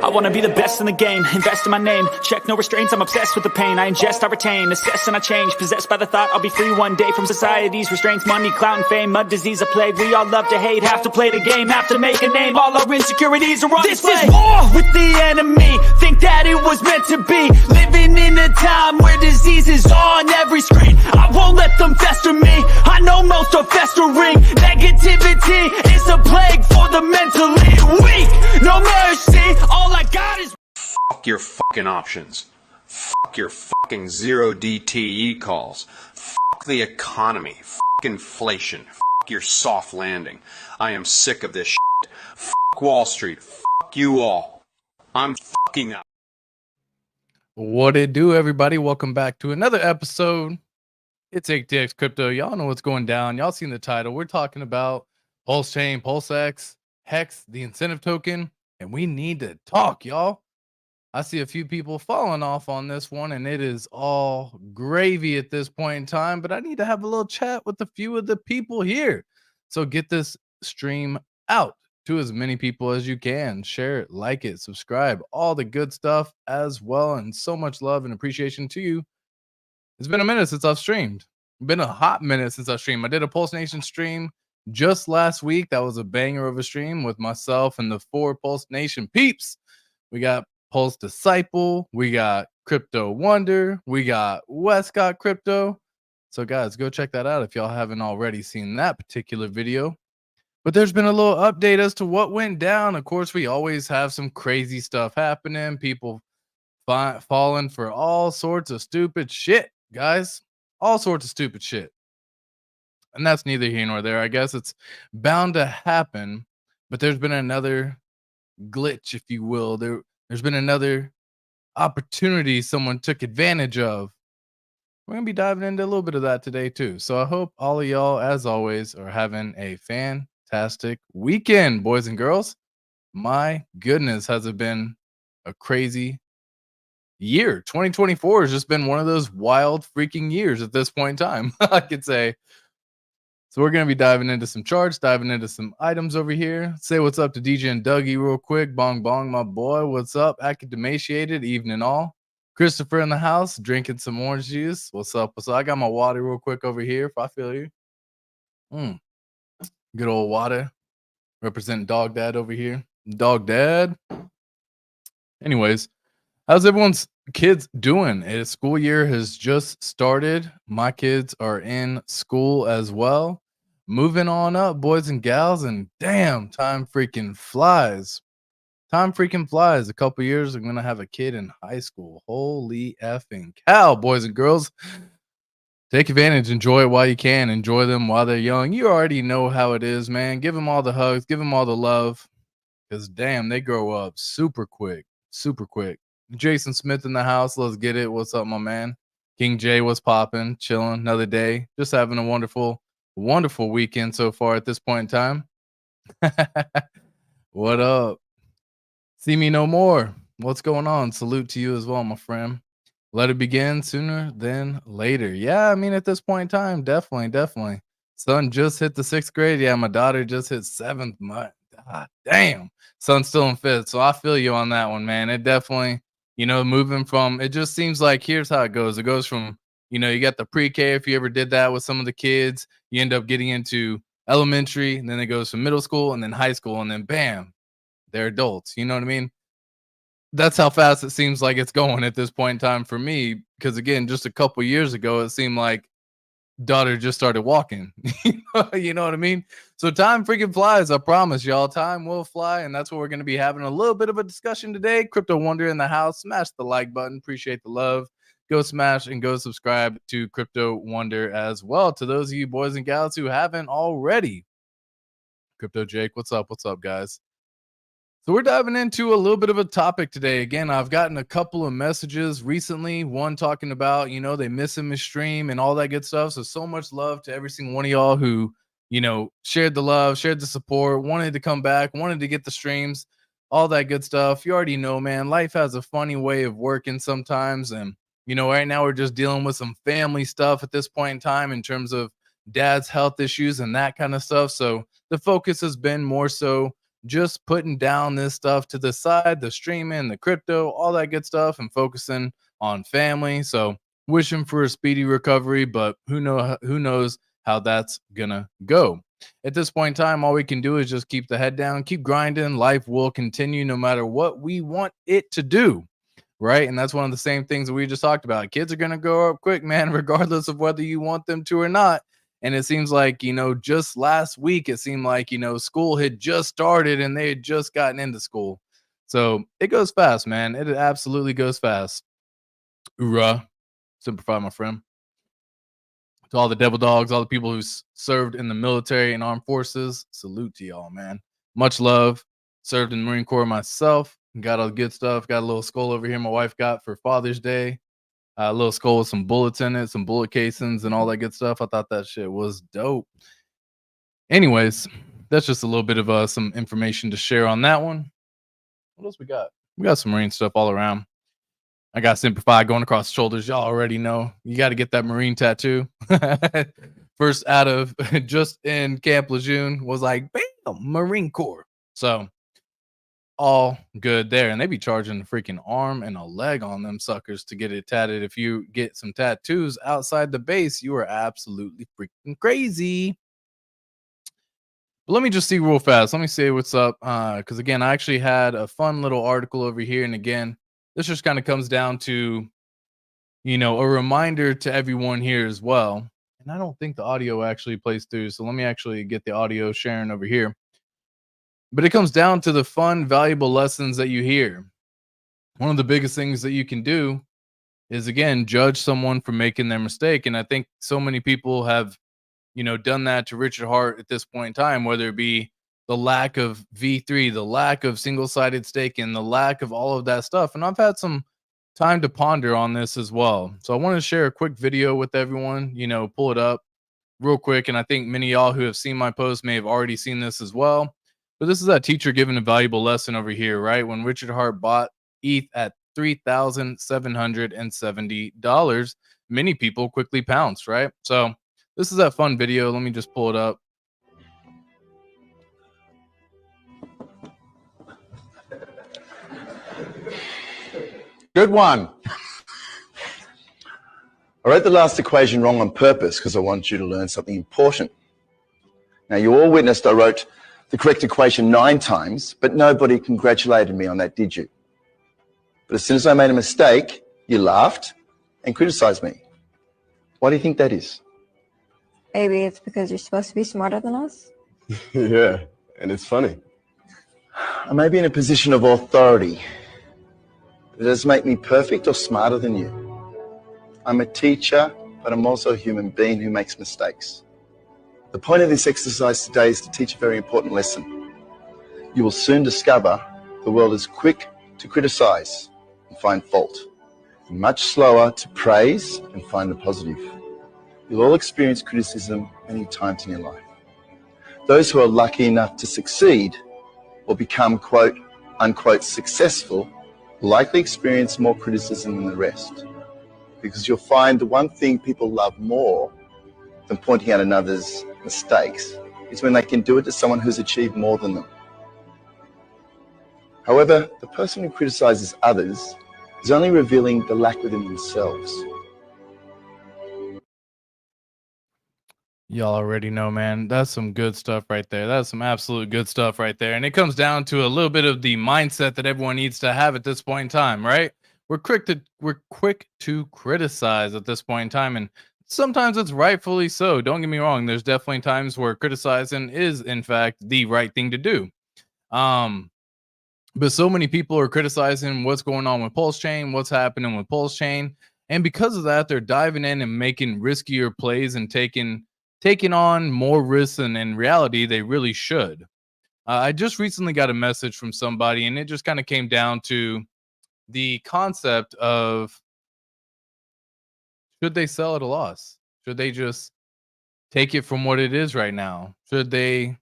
I wanna be the best in the game, invest in my name. Check no restraints, I'm obsessed with the pain. I ingest, I retain, assess and I change. Possessed by the thought I'll be free one day from society's restraints. Money, clout and fame, mud, disease, a plague. We all love to hate, have to play the game, have to make a name. All our insecurities are on display. This is war with the enemy, think that it was meant to be. Living in a time where disease is on every screen. I won't let them fester me, I know most are festering. Negativity is a plague for the mentally weak. No mercy, all I got is fuck your fucking options. Fuck your fucking zero DTE calls. Fuck the economy. Fuck inflation. Fuck your soft landing. I am sick of this shit. Fuck Wall Street. Fuck you all. I'm fucking out. What it do, everybody? Welcome back to another episode. It's HEX Crypto. Y'all know what's going down. Y'all seen the title. We're talking about PulseChain, PulseX, HEX, the incentive token, and we need to talk, y'all. I see a few people falling off on this one, and it is all gravy at this point in time, but I need to have a little chat with a few of the people here. So get this stream out to as many people as you can. Share it, like it, subscribe, all the good stuff as well, and so much love and appreciation to you. It's been a minute since I've streamed. Been a hot minute since I streamed. I did a Pulse Nation stream just last week. That was a banger of a stream with myself and the 4 Pulse Nation peeps. We got Pulse Disciple, we got Crypto Wonder, we got Westcott Crypto. So guys, go check that out if y'all haven't already seen that particular video. But there's been a little update as to what went down. Of course, we always have some crazy stuff happening. People falling for all sorts of stupid shit, guys. All sorts of stupid shit. And that's neither here nor there. I guess it's bound to happen. But there's been another glitch, if you will. There's been another opportunity someone took advantage of. We're going to be diving into a little bit of that today, too. So I hope all of y'all, as always, are having a fantastic weekend, boys and girls. My goodness, has it been a crazy year. 2024 has just been one of those wild freaking years at this point in time, I could say. So we're going to be diving into some charts, diving into some items over here. Say what's up to DJ and Dougie real quick. Bong bong, my boy. What's up? Academaciated, evening all. Christopher in the house, drinking some orange juice. What's up? What's up? I got my water real quick over here, if I feel you. Good old water. Representing Dog Dad over here. Dog Dad. Anyways, how's everyone's kids doing? School year has just started. My kids are in school as well. Moving on up, boys and gals, and damn, time freaking flies. Time freaking flies. A couple years, I'm going to have a kid in high school. Holy effing cow, boys and girls. Take advantage. Enjoy it while you can. Enjoy them while they're young. You already know how it is, man. Give them all the hugs. Give them all the love. Because, damn, they grow up super quick. Super quick. Jason Smith in the house. Let's get it. What's up, my man? King J was popping, chilling. Another day. Just having a wonderful weekend so far at this point in time. What up? See me no more. What's going on? Salute to you as well, my friend. Let it begin sooner than later. Yeah, I mean, at this point in time, definitely. Son just hit the 6th grade. Yeah, my daughter just hit 7th. God damn. Son's still in 5th. So I feel you on that one, man. It definitely, moving from, it just seems like here's how it goes. It goes from, you got the pre-K. If you ever did that with some of the kids, you end up getting into elementary, and then it goes from middle school and then high school, and then bam, they're adults. You know what I mean? That's how fast it seems like it's going at this point in time for me. Because again, just a couple years ago, it seemed like daughter just started walking. You know what I mean? So time freaking flies. I promise y'all, time will fly. And that's what we're going to be having a little bit of a discussion today. Crypto Wonder in the house. Smash the like button. Appreciate the love. Go smash and go subscribe to Crypto Wonder as well. To those of you boys and gals who haven't already. Crypto Jake, what's up? What's up, guys? So we're diving into a little bit of a topic today. Again, I've gotten a couple of messages recently. One talking about, they missing my stream and all that good stuff. So much love to every single one of y'all who, shared the love, shared the support, wanted to come back, wanted to get the streams, all that good stuff. You already know, man, life has a funny way of working sometimes. And, right now we're just dealing with some family stuff at this point in time in terms of dad's health issues and that kind of stuff. So the focus has been more so just putting down this stuff to the side, the streaming, the crypto, all that good stuff, and focusing on family. So wishing for a speedy recovery, but who knows how that's gonna go. At this point in time, all we can do is just keep the head down, keep grinding. Life will continue no matter what we want it to do, right? And that's one of the same things that we just talked about. Kids are gonna grow up quick, man, regardless of whether you want them to or not. And it seems like, just last week, it seemed like, school had just started and they had just gotten into school. So it goes fast, man. It absolutely goes fast. Hoorah. Simplify, my friend. To all the devil dogs, all the people who served in the military and armed forces, salute to y'all, man. Much love. Served in the Marine Corps myself. Got all the good stuff. Got a little skull over here my wife got for Father's Day. A little skull with some bullets in it, some bullet casings, and all that good stuff. I thought that shit was dope. Anyways, that's just a little bit of some information to share on that one. What else we got? We got some Marine stuff all around. I got Simplified going across the shoulders. Y'all already know. You got to get that Marine tattoo. First out of just in Camp Lejeune was like, bam, Marine Corps. So all good there. And they be charging a freaking arm and a leg on them suckers to get it tatted. If you get some tattoos outside the base, you are absolutely freaking crazy. But let me just see real fast. Let me see what's up. Because again, I actually had a fun little article over here. And again, this just kind of comes down to, a reminder to everyone here as well. And I don't think the audio actually plays through. So let me actually get the audio sharing over here. But it comes down to the fun, valuable lessons that you hear. One of the biggest things that you can do is, again, judge someone for making their mistake. And I think so many people have, done that to Richard Hart at this point in time, whether it be the lack of V3, the lack of single-sided staking, the lack of all of that stuff. And I've had some time to ponder on this as well. So I want to share a quick video with everyone, pull it up real quick. And I think many of y'all who have seen my post may have already seen this as well. But this is that teacher giving a valuable lesson over here, right? When Richard Hart bought ETH at $3,770, many people quickly pounced, right? So this is that fun video. Let me just pull it up. Good one. I wrote the last equation wrong on purpose because I want you to learn something important. Now, you all witnessed I wrote the correct equation 9 times, but nobody congratulated me on that, did you? But as soon as I made a mistake, you laughed and criticized me. Why do you think that is? Maybe it's because you're supposed to be smarter than us. Yeah, and it's funny. I may be in a position of authority. Does it make me perfect or smarter than you? I'm a teacher, but I'm also a human being who makes mistakes. The point of this exercise today is to teach a very important lesson. You will soon discover the world is quick to criticize and find fault, and much slower to praise and find the positive. You'll all experience criticism many times in your life. Those who are lucky enough to succeed or become quote unquote successful will likely experience more criticism than the rest, because you'll find the one thing people love more than pointing out another's mistakes is when they can do it to someone who's achieved more than them. However, the person who criticizes others is only revealing the lack within themselves. Y'all already know, man. That's some good stuff right there. That's some absolute good stuff right there. And it comes down to a little bit of the mindset that everyone needs to have at this point in time, right? We're quick to criticize at this point in time, and sometimes it's rightfully so. Don't get me wrong. There's definitely times where criticizing is, in fact, the right thing to do. But so many people are criticizing what's going on with PulseChain, what's happening with PulseChain, and because of that, they're diving in and making riskier plays and taking on more risks than in reality they really should. I just recently got a message from somebody, and it just kind of came down to the concept of, should they sell at a loss? Should they just take it from what it is right now? Should they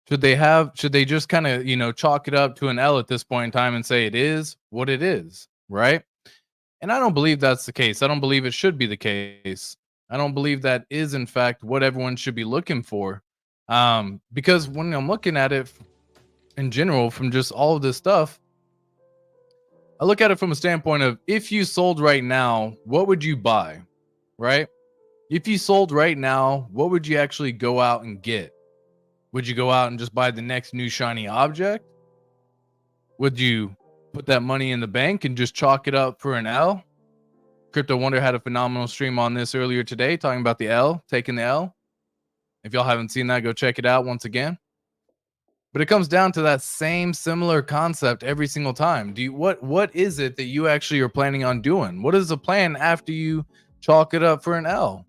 just kind of, chalk it up to an L at this point in time and say it is what it is, right? And I don't believe that's the case. I don't believe it should be the case. I don't believe that is, in fact, what everyone should be looking for. Because when I'm looking at it in general from just all of this stuff, I look at it from a standpoint of if you sold right now, what would you buy, right? If you sold right now, what would you actually go out and get? Would you go out and just buy the next new shiny object? Would you put that money in the bank and just chalk it up for an L? Crypto Wonder had a phenomenal stream on this earlier today, talking about the L, taking the L. If y'all haven't seen that, go check it out once again. But it comes down to that same similar concept every single time. What is it that you actually are planning on doing? What is the plan after you chalk it up for an L?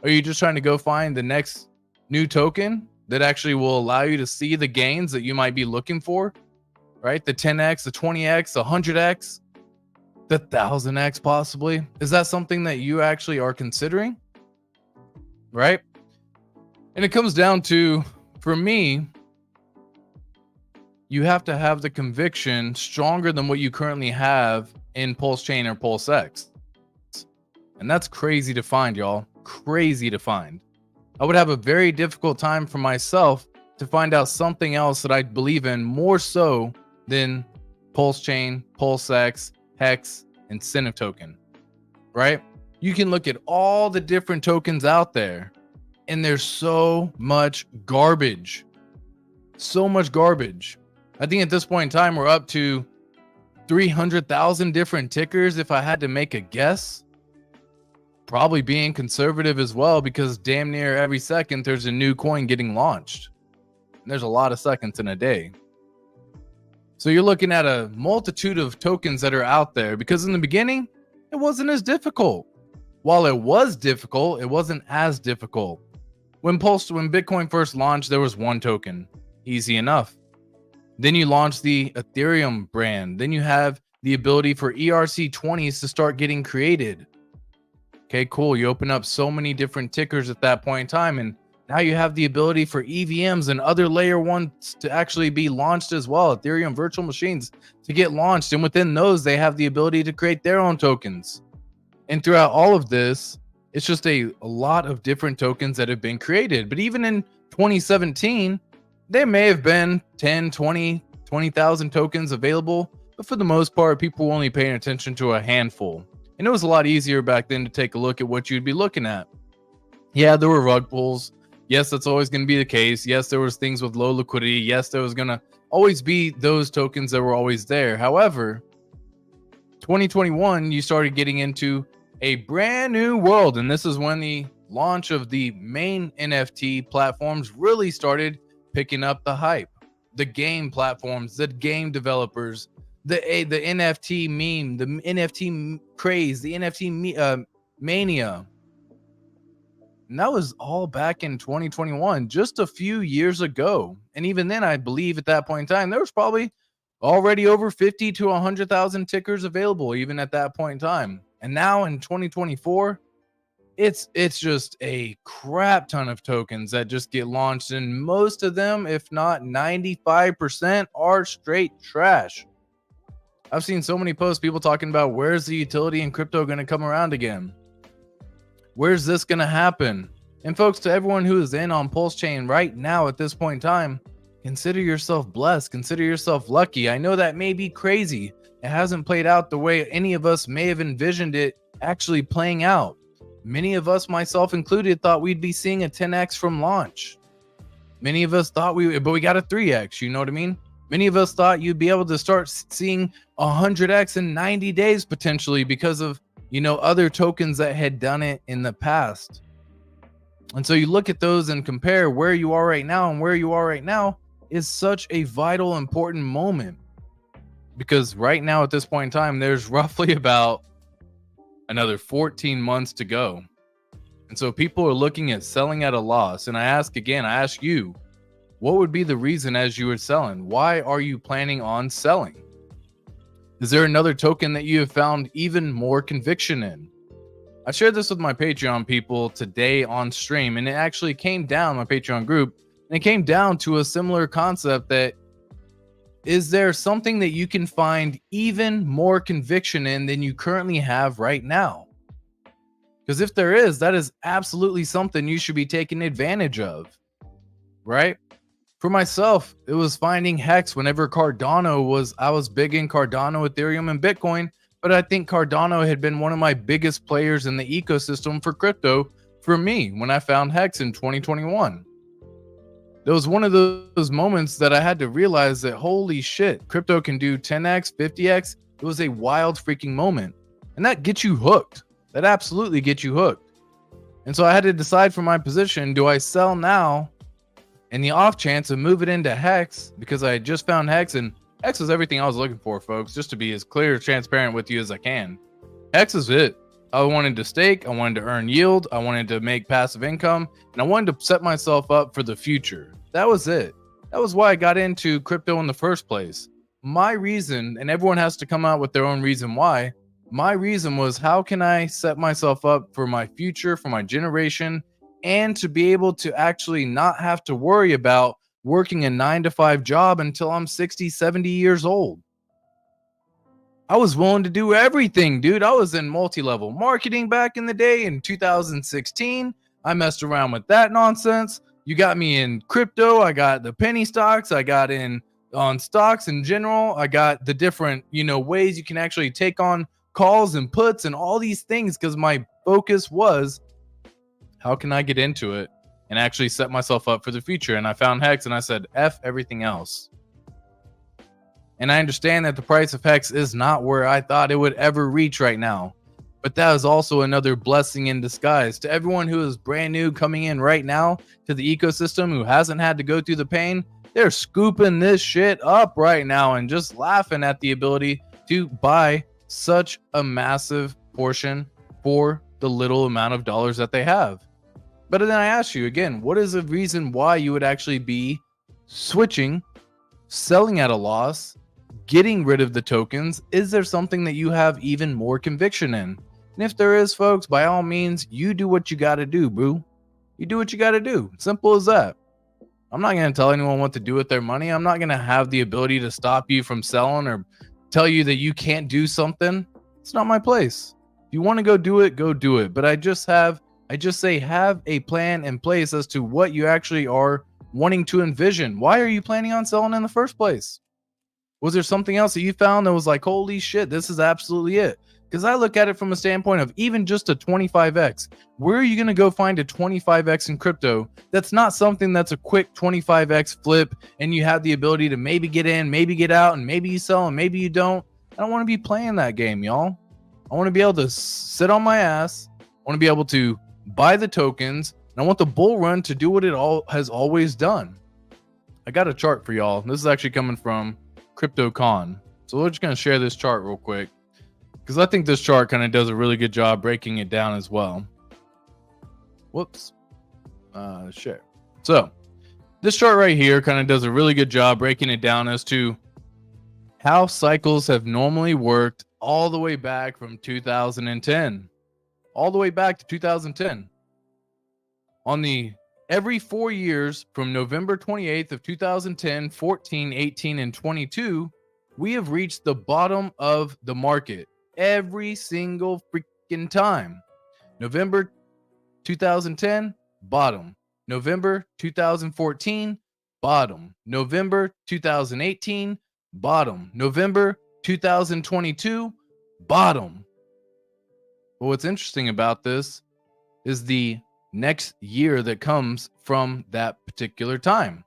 Are you just trying to go find the next new token that actually will allow you to see the gains that you might be looking for? Right? The 10x, the 20x, the 100x, the 1000x possibly. Is that something that you actually are considering? Right? And it comes down to, for me, you have to have the conviction stronger than what you currently have in PulseChain or PulseX. And that's crazy to find, y'all. Crazy to find. I would have a very difficult time for myself to find out something else that I believe in more so than PulseChain, PulseX, HEX, incentive token, right? You can look at all the different tokens out there and there's so much garbage. So much garbage. I think at this point in time, we're up to 300,000 different tickers. If I had to make a guess, probably being conservative as well, because damn near every second there's a new coin getting launched. And there's a lot of seconds in a day. So you're looking at a multitude of tokens that are out there, because in the beginning, it wasn't as difficult. While it was difficult, it wasn't as difficult. When Bitcoin first launched, there was one token. Easy enough. Then you launch the Ethereum brand. Then you have the ability for ERC20s to start getting created. Okay, cool. You open up so many different tickers at that point in time, and now you have the ability for EVMs and other layer ones to actually be launched as well. Ethereum virtual machines to get launched. And within those, they have the ability to create their own tokens. And throughout all of this, it's just a lot of different tokens that have been created. But even in 2017, there may have been 10, 20,000 tokens available. But for the most part, people were only paying attention to a handful. And it was a lot easier back then to take a look at what you'd be looking at. Yeah, there were rug pulls. Yes, that's always going to be the case. Yes, there was things with low liquidity. Yes, there was going to always be those tokens that were always there. However, 2021, you started getting into a brand new world. And this is when the launch of the main NFT platforms really started picking up the hype. The game platforms, the game developers, the NFT meme, the NFT craze, the NFT mania. And that was all back in 2021, just a few years ago. And even then, I believe at that point in time, there was probably already over 50 to 100,000 tickers available, even at that point in time. And now in 2024, it's just a crap ton of tokens that just get launched. And most of them, if not 95%, are straight trash. I've seen so many posts, people talking about where's the utility in crypto going to come around again? Where's this going to happen? And folks, to everyone who is in on PulseChain right now at this point in time, consider yourself blessed. Consider yourself lucky. I know that may be crazy. It hasn't played out the way any of us may have envisioned it actually playing out. Many of us, myself included, thought we'd be seeing a 10x from launch. Many of us thought but we got a 3x, you know what I mean? Many of us thought you'd be able to start seeing 100x in 90 days potentially because of, other tokens that had done it in the past. And so you look at those and compare where you are right now, and where you are right now is such a vital, important moment. Because right now at this point in time, there's roughly about another 14 months to go. And so people are looking at selling at a loss. And I ask you, what would be the reason as you are selling? Why are you planning on selling? Is there another token that you have found even more conviction in? I shared this with my Patreon people today on stream, and it actually came down, my Patreon group, and it came down to a similar concept that, is there something that you can find even more conviction in than you currently have right now? Because if there is, that is absolutely something you should be taking advantage of, right? For myself, it was finding HEX whenever I was big in Cardano, Ethereum, and Bitcoin, but I think Cardano had been one of my biggest players in the ecosystem for crypto for me when I found HEX in 2021. There was one of those moments that I had to realize that, holy shit, crypto can do 10x, 50x. It was a wild freaking moment. And that gets you hooked. That absolutely gets you hooked. And so I had to decide for my position, do I sell now in the off chance and move it into HEX, because I had just found HEX, and HEX is everything I was looking for, folks, just to be as clear, transparent with you as I can. HEX is it. I wanted to stake, I wanted to earn yield, I wanted to make passive income, and I wanted to set myself up for the future. That was it. That was why I got into crypto in the first place. My reason, and everyone has to come out with their own reason why, my reason was, how can I set myself up for my future, for my generation, and to be able to actually not have to worry about working a 9-to-5 job until I'm 60, 70 years old. I was willing to do everything, dude. I was in multi-level marketing back in the day in 2016. I messed around with that nonsense. You got me in crypto. I got the penny stocks. I got in on stocks in general. I got the different, ways you can actually take on calls and puts and all these things, because my focus was, how can I get into it and actually set myself up for the future? And I found HEX and I said, F everything else. And I understand that the price of HEX is not where I thought it would ever reach right now. But that is also another blessing in disguise. To everyone who is brand new coming in right now to the ecosystem, who hasn't had to go through the pain, they're scooping this shit up right now and just laughing at the ability to buy such a massive portion for the little amount of dollars that they have. But then I ask you again, what is the reason why you would actually be switching, selling at a loss, getting rid of the tokens? Is there something that you have even more conviction in? And if there is, folks, by all means, you do what you got to do, boo. You do what you got to do. Simple as that. I'm not going to tell anyone what to do with their money. I'm not going to have the ability to stop you from selling or tell you that you can't do something. It's not my place. If you want to go do it, go do it. But I just say have a plan in place as to what you actually are wanting to envision. Why are you planning on selling in the first place? Was there something else that you found that was like, holy shit, this is absolutely it? Because I look at it from a standpoint of even just a 25x. Where are you going to go find a 25x in crypto? That's not something that's a quick 25x flip and you have the ability to maybe get in, maybe get out, and maybe you sell and maybe you don't. I don't want to be playing that game, y'all. I want to be able to sit on my ass. I want to be able to buy the tokens. And I want the bull run to do what it all has always done. I got a chart for y'all. This is actually coming from CryptoCon. So we're just going to share this chart real quick, because I think this chart kind of does a really good job breaking it down as well. Whoops. Share. So this chart right here kind of does a really good job breaking it down as to how cycles have normally worked all the way back from 2010. All the way back to 2010. On the every 4 years from November 28th of 2010, 14, 18, and 22, we have reached the bottom of the market every single freaking time. November 2010, bottom. November 2014, bottom. November 2018, bottom. November 2022, bottom. But what's interesting about this is the next year that comes from that particular time.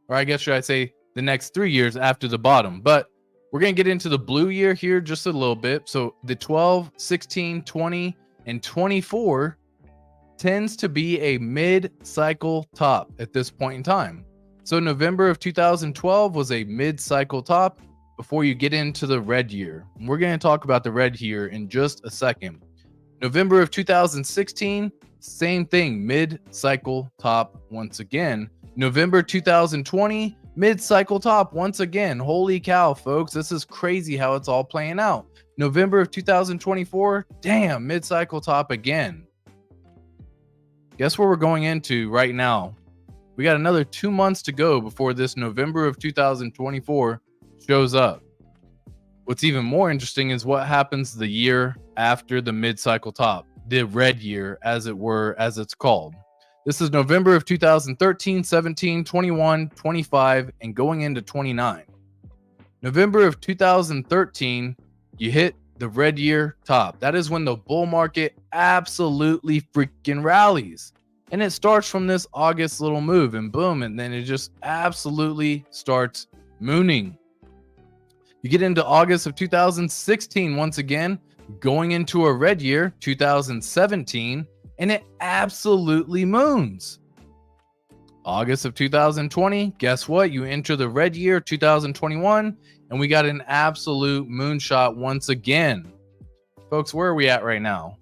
Or I guess should I say the next 3 years after the bottom. But we're going to get into the blue year here just a little bit. So the 12, 16, 20, and 24 tends to be a mid-cycle top at this point in time. So November of 2012 was a mid-cycle top before you get into the red year. And we're going to talk about the red here in just a second. November of 2016, same thing, mid-cycle top once again. November 2020, mid-cycle top once again. Holy cow, folks, this is crazy how it's all playing out. November of 2024, damn, mid-cycle top again. Guess where we're going into right now? We got another 2 months to go before this November of 2024 shows up. What's even more interesting is what happens the year after the mid-cycle top, the red year, as it were, as it's called. This is November of 2013, 17, 21, 25, and going into 29. November of 2013, you hit the red year top. That is when the bull market absolutely freaking rallies. And it starts from this August little move and boom, and then it just absolutely starts mooning. You get into August of 2016 once again, going into a red year, 2017, and it absolutely moons. August of 2020, guess what? You enter the red year, 2021, and we got an absolute moonshot once again. Folks, where are we at right now?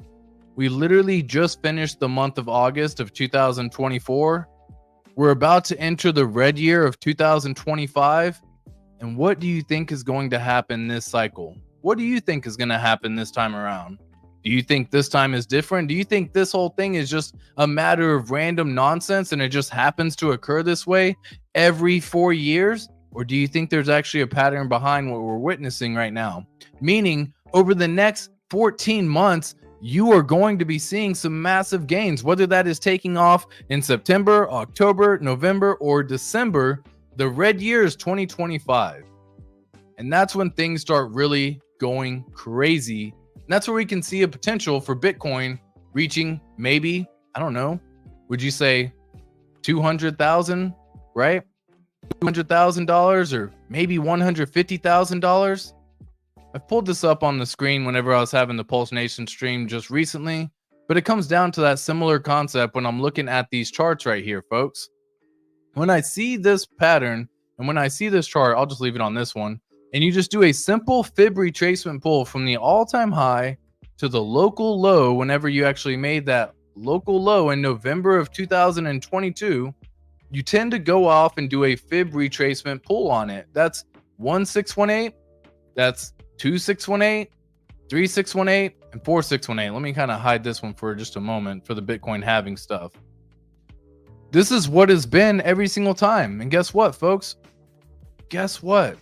We literally just finished the month of August of 2024. We're about to enter the red year of 2025. And what do you think is going to happen this cycle? What do you think is going to happen this time around? Do you think this time is different? Do you think this whole thing is just a matter of random nonsense and it just happens to occur this way every 4 years? Or do you think there's actually a pattern behind what we're witnessing right now? Meaning, over the next 14 months, you are going to be seeing some massive gains, whether that is taking off in September, October, November, or December. The red year is 2025. And that's when things start really going crazy. And that's where we can see a potential for Bitcoin reaching maybe, I don't know, would you say 200,000, right? $200,000 or maybe $150,000. I pulled this up on the screen whenever I was having the Pulse Nation stream just recently, but it comes down to that similar concept when I'm looking at these charts right here, folks. When I see this pattern and when I see this chart, I'll just leave it on this one. And you just do a simple fib retracement pull from the all-time high to the local low whenever you actually made that local low in November of 2022, you tend to go off and do a fib retracement pull on it. That's 1618, that's 2618, 3618, and 4618. Let me kind of hide this one for just a moment for the Bitcoin halving stuff. This is what has been every single time. And guess what, folks? Guess what?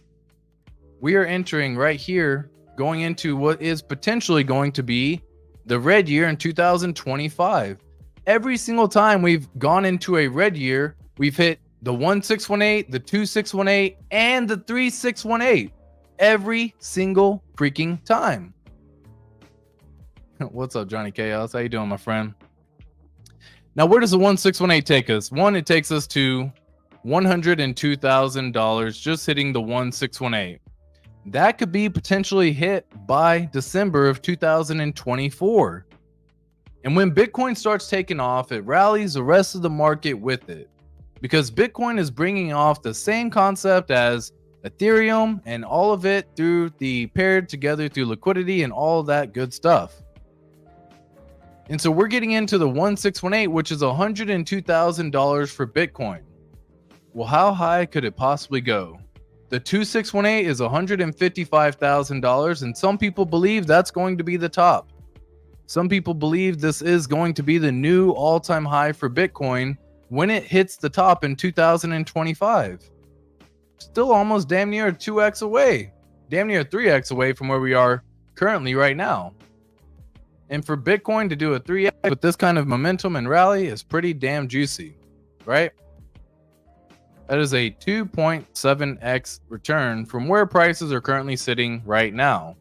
We are entering right here, going into what is potentially going to be the red year in 2025. Every single time we've gone into a red year, we've hit the 1618, the 2618, and the 3618 every single freaking time. What's up, Johnny Chaos? How you doing, my friend? Now, where does the 1618 take us? One, it takes us to $102,000 just hitting the 1618. That could be potentially hit by December of 2024. And when Bitcoin starts taking off, it rallies the rest of the market with it. Because Bitcoin is bringing off the same concept as Ethereum and all of it through the paired together through liquidity and all of that good stuff. And so we're getting into the 1618, which is $102,000 for Bitcoin. Well, how high could it possibly go? The 2618 is $155,000, and some people believe that's going to be the top. Some people believe this is going to be the new all-time high for Bitcoin when it hits the top in 2025. Still almost damn near 2x away, damn near 3x away from where we are currently right now. And for Bitcoin to do a 3x with this kind of momentum and rally is pretty damn juicy, right? That is a 2.7x return from where prices are currently sitting right now.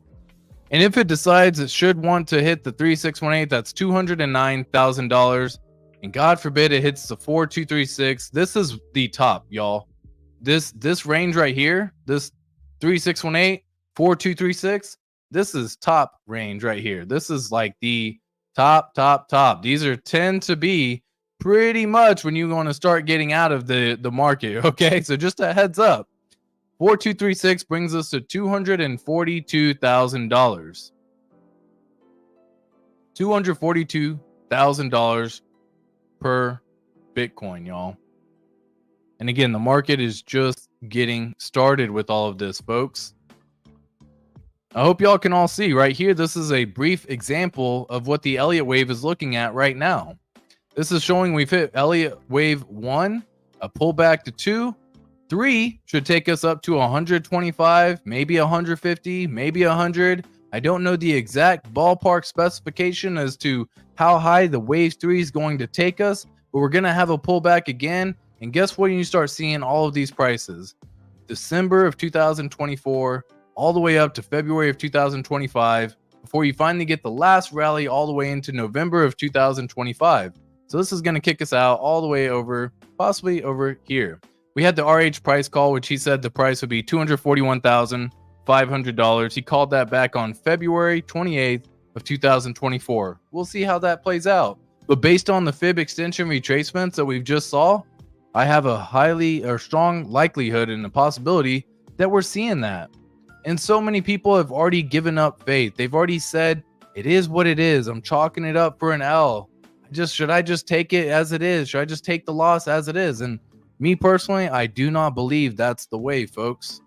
And if it decides it should want to hit the 3618, that's $209,000. And God forbid it hits the 4236. This is the top, y'all. This range right here, this 3618, 4236, this is top range right here. This is like the top. These tend to be pretty much when you want to start getting out of the market. Okay, so just a heads up. 4236 brings us to $242,000. $242,000 per Bitcoin, y'all. And again, the market is just getting started with all of this, folks. I hope y'all can all see right here. This is a brief example of what the Elliott wave is looking at right now. This is showing we've hit Elliott wave 1, a pullback to 2. 3 should take us up to 125, maybe 150, maybe 100. I don't know the exact ballpark specification as to how high the wave 3 is going to take us, but we're going to have a pullback again. And guess what? You start seeing all of these prices. December of 2024, all the way up to February of 2025, before you finally get the last rally all the way into November of 2025. So this is going to kick us out all the way over, possibly over here. We had the RH price call, which he said the price would be $241,500. He called that back on February 28th of 2024. We'll see how that plays out. But based on the fib extension retracements that we've just saw, I have a highly or strong likelihood and a possibility that we're seeing that. And so many people have already given up faith. They've already said, it is what it is. I'm chalking it up for an L. Should I just take it as it is? Should I just take the loss as it is? And me personally, I do not believe that's the way, folks.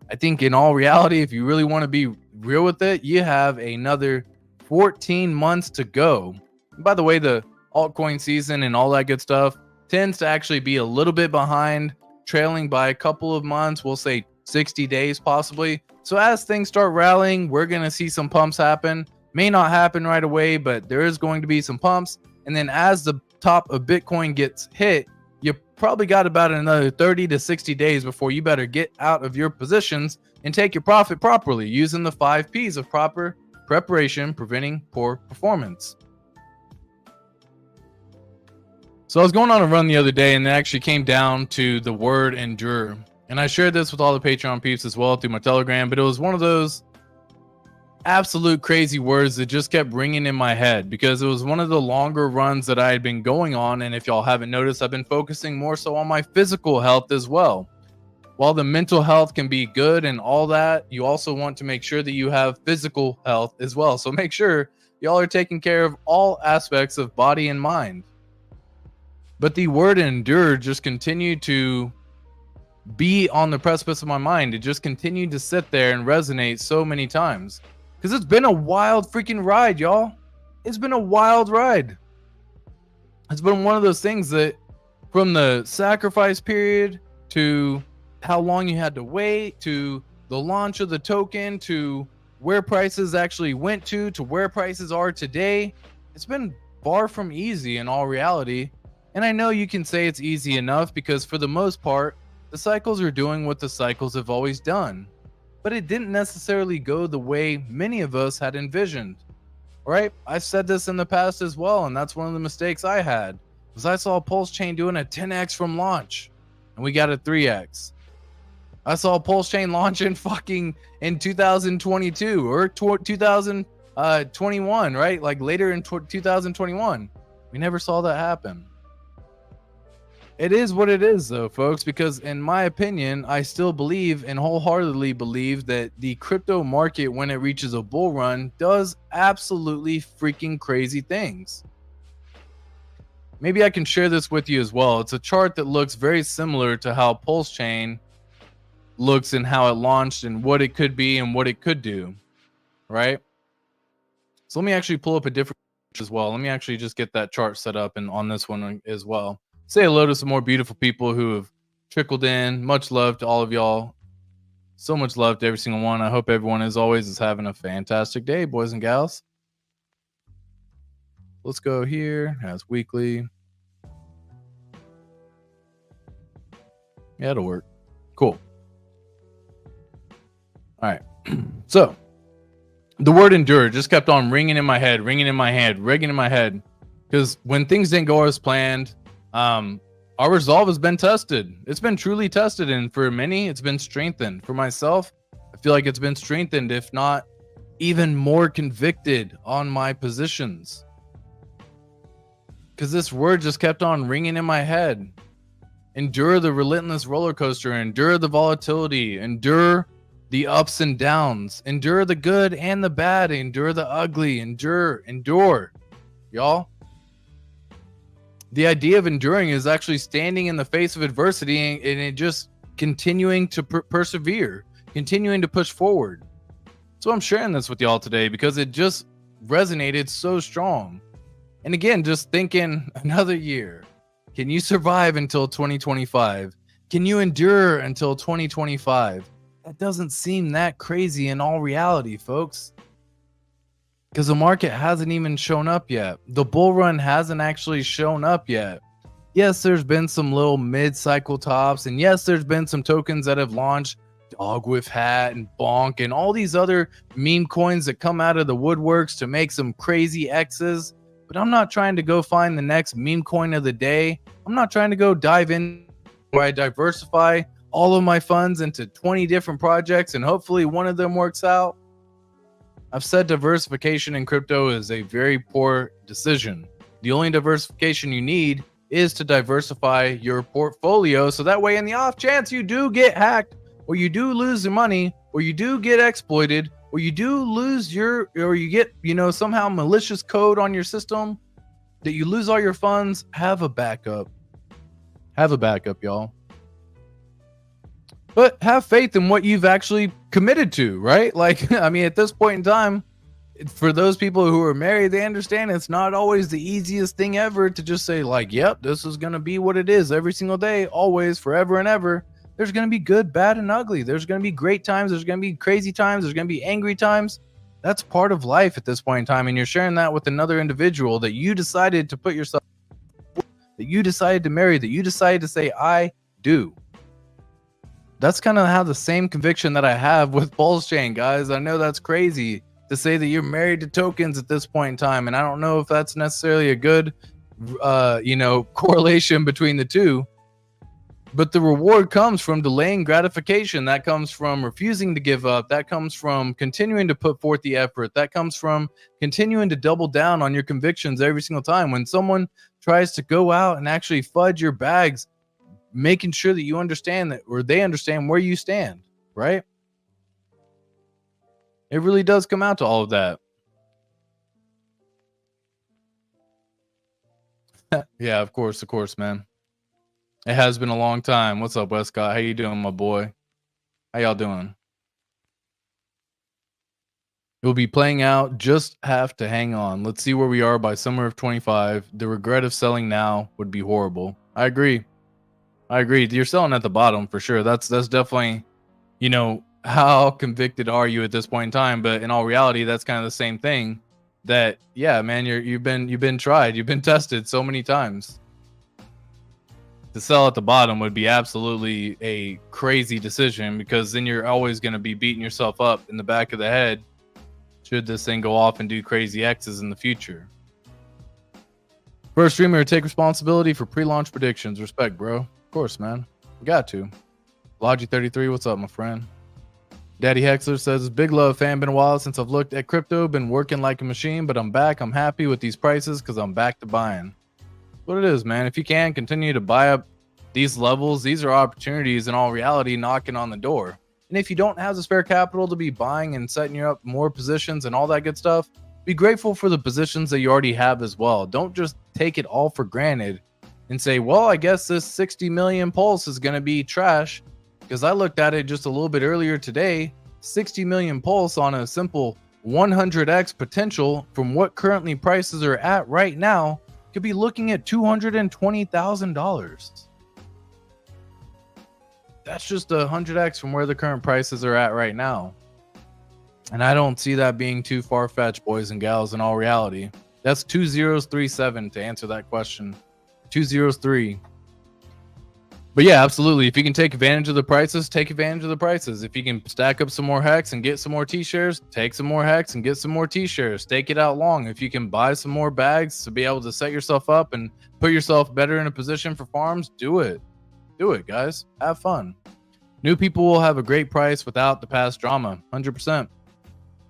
I think in all reality, if you really want to be real with it, you have another 14 months to go. And by the way, the altcoin season and all that good stuff tends to actually be a little bit behind, trailing by a couple of months. We'll say 60 days possibly. So as things start rallying, we're going to see some pumps happen. May not happen right away, but there is going to be some pumps. And then as the top of Bitcoin gets hit, you probably got about another 30 to 60 days before you better get out of your positions and take your profit properly using the 5 P's of proper preparation, preventing poor performance. So I was going on a run the other day, and it actually came down to the word endure. And I shared this with all the Patreon peeps as well through my Telegram, but it was one of those absolute crazy words that just kept ringing in my head because it was one of the longer runs that I had been going on. And if y'all haven't noticed, I've been focusing more so on my physical health as well. While the mental health can be good and all that, you also want to make sure that you have physical health as well. So make sure y'all are taking care of all aspects of body and mind. But the word endure just continued to be on the precipice of my mind. It just continued to sit there and resonate so many times. Because it's been a wild freaking ride, y'all. It's been a wild ride. It's been one of those things that from the sacrifice period to how long you had to wait to the launch of the token to where prices actually went to where prices are today, it's been far from easy in all reality. And I know you can say it's easy enough because for the most part, the cycles are doing what the cycles have always done. But it didn't necessarily go the way many of us had envisioned. Right? I've said this in the past as well, and that's one of the mistakes I had. Was I saw PulseChain doing a 10x from launch, and we got a 3x. I saw PulseChain launching fucking in 2022 or 2021, right? Like later in 2021. We never saw that happen. It is what it is, though, folks, because in my opinion, I still believe and wholeheartedly believe that the crypto market, when it reaches a bull run, does absolutely freaking crazy things. Maybe I can share this with you as well. It's a chart that looks very similar to how PulseChain looks and how it launched and what it could be and what it could do, right? So let me actually pull up a different as well. Let me actually just get that chart set up and on this one as well. Say hello to some more beautiful people who have trickled in. Much love to all of y'all. So much love to every single one. I hope everyone, as always, is having a fantastic day, boys and gals. Let's go here as weekly. Yeah, it'll work. Cool. All right. So the word endure just kept on ringing in my head, ringing in my head. Because when things didn't go as planned, our resolve has been tested. It's been truly tested, and for many, it's been strengthened. For myself, I feel like it's been strengthened, if not even more convicted on my positions. Because this word just kept on ringing in my head. Endure the relentless roller coaster, endure the volatility, endure the ups and downs, endure the good and the bad, endure the ugly, endure, y'all. The idea of enduring is actually standing in the face of adversity and it just continuing to persevere, continuing to push forward. So I'm sharing this with y'all today because it just resonated so strong. And again, just thinking another year. Can you survive until 2025? Can you endure until 2025? That doesn't seem that crazy in all reality, folks. because the market hasn't even shown up yet. The bull run hasn't actually shown up yet. Yes, there's been some little mid-cycle tops, and yes, there's been some tokens that have launched, Dog with Hat and Bonk and all these other meme coins that come out of the woodworks to make some crazy X's. But I'm not trying to go find the next meme coin of the day. I'm not trying to go dive in where I diversify all of my funds into 20 different projects and hopefully one of them works out. I've said diversification in crypto is a very poor decision. The only diversification you need is to diversify your portfolio, so that way in the off chance you do get hacked, or you do lose your money, or you do get exploited, or you do lose or you get, somehow malicious code on your system, that you lose all your funds, have a backup. Have a backup, y'all. But have faith in what you've actually committed to, right? Like, I mean, at this point in time, for those people who are married, they understand it's not always the easiest thing ever to just say, like, yep, this is going to be what it is every single day, always, forever and ever. There's going to be good, bad, and ugly. There's going to be great times. There's going to be crazy times. There's going to be angry times. That's part of life at this point in time. And you're sharing that with another individual that you decided to put yourself, that you decided to marry, that you decided to say, I do. That's kind of how the same conviction that I have with PulseChain, guys. I know that's crazy to say that you're married to tokens at this point in time. And I don't know if that's necessarily a good, correlation between the two. But the reward comes from delaying gratification. That comes from refusing to give up. That comes from continuing to put forth the effort. That comes from continuing to double down on your convictions every single time. When someone tries to go out and actually fudge your bags, making sure that you understand that, or they understand where you stand, right? It really does come out to all of that. Yeah, of course, man. It has been a long time. What's up, Westcott? How you doing, my boy? How y'all doing? It will be playing out. Just have to hang on. Let's see where we are by summer of 25. The regret of selling now would be horrible. I agree. You're selling at the bottom for sure. That's definitely, how convicted are you at this point in time? But in all reality, that's kind of the same thing. That, yeah, man, you've been tried, you've been tested so many times. To sell at the bottom would be absolutely a crazy decision, because then you're always going to be beating yourself up in the back of the head should this thing go off and do crazy X's in the future. First streamer to take responsibility for pre-launch predictions. Respect, bro. Of course, man. We got to. Logi33, what's up, my friend? Daddy Hexler says, big love, fan. Been a while since I've looked at crypto. Been working like a machine, but I'm back. I'm happy with these prices because I'm back to buying. What it is, man. If you can continue to buy up these levels, these are opportunities in all reality knocking on the door. And if you don't have the spare capital to be buying and setting you up more positions and all that good stuff, be grateful for the positions that you already have as well. Don't just take it all for granted and say, well, I guess this 60 million pulse is going to be trash, because I looked at it just a little bit earlier today. 60 million pulse on a simple 100x potential from what currently prices are at right now could be looking at $220,000. That's just 100x from where the current prices are at right now. And I don't see that being too far-fetched, boys and gals, in all reality. That's 2037 to answer that question. 203. But yeah, absolutely. If you can take advantage of the prices, take advantage of the prices. If you can stack up some more HEX and get some more T-shares, take some more HEX and get some more T-shares. Stake it out long. If you can buy some more bags to be able to set yourself up and put yourself better in a position for farms, do it. Do it, guys. Have fun. New people will have a great price without the past drama. 100%.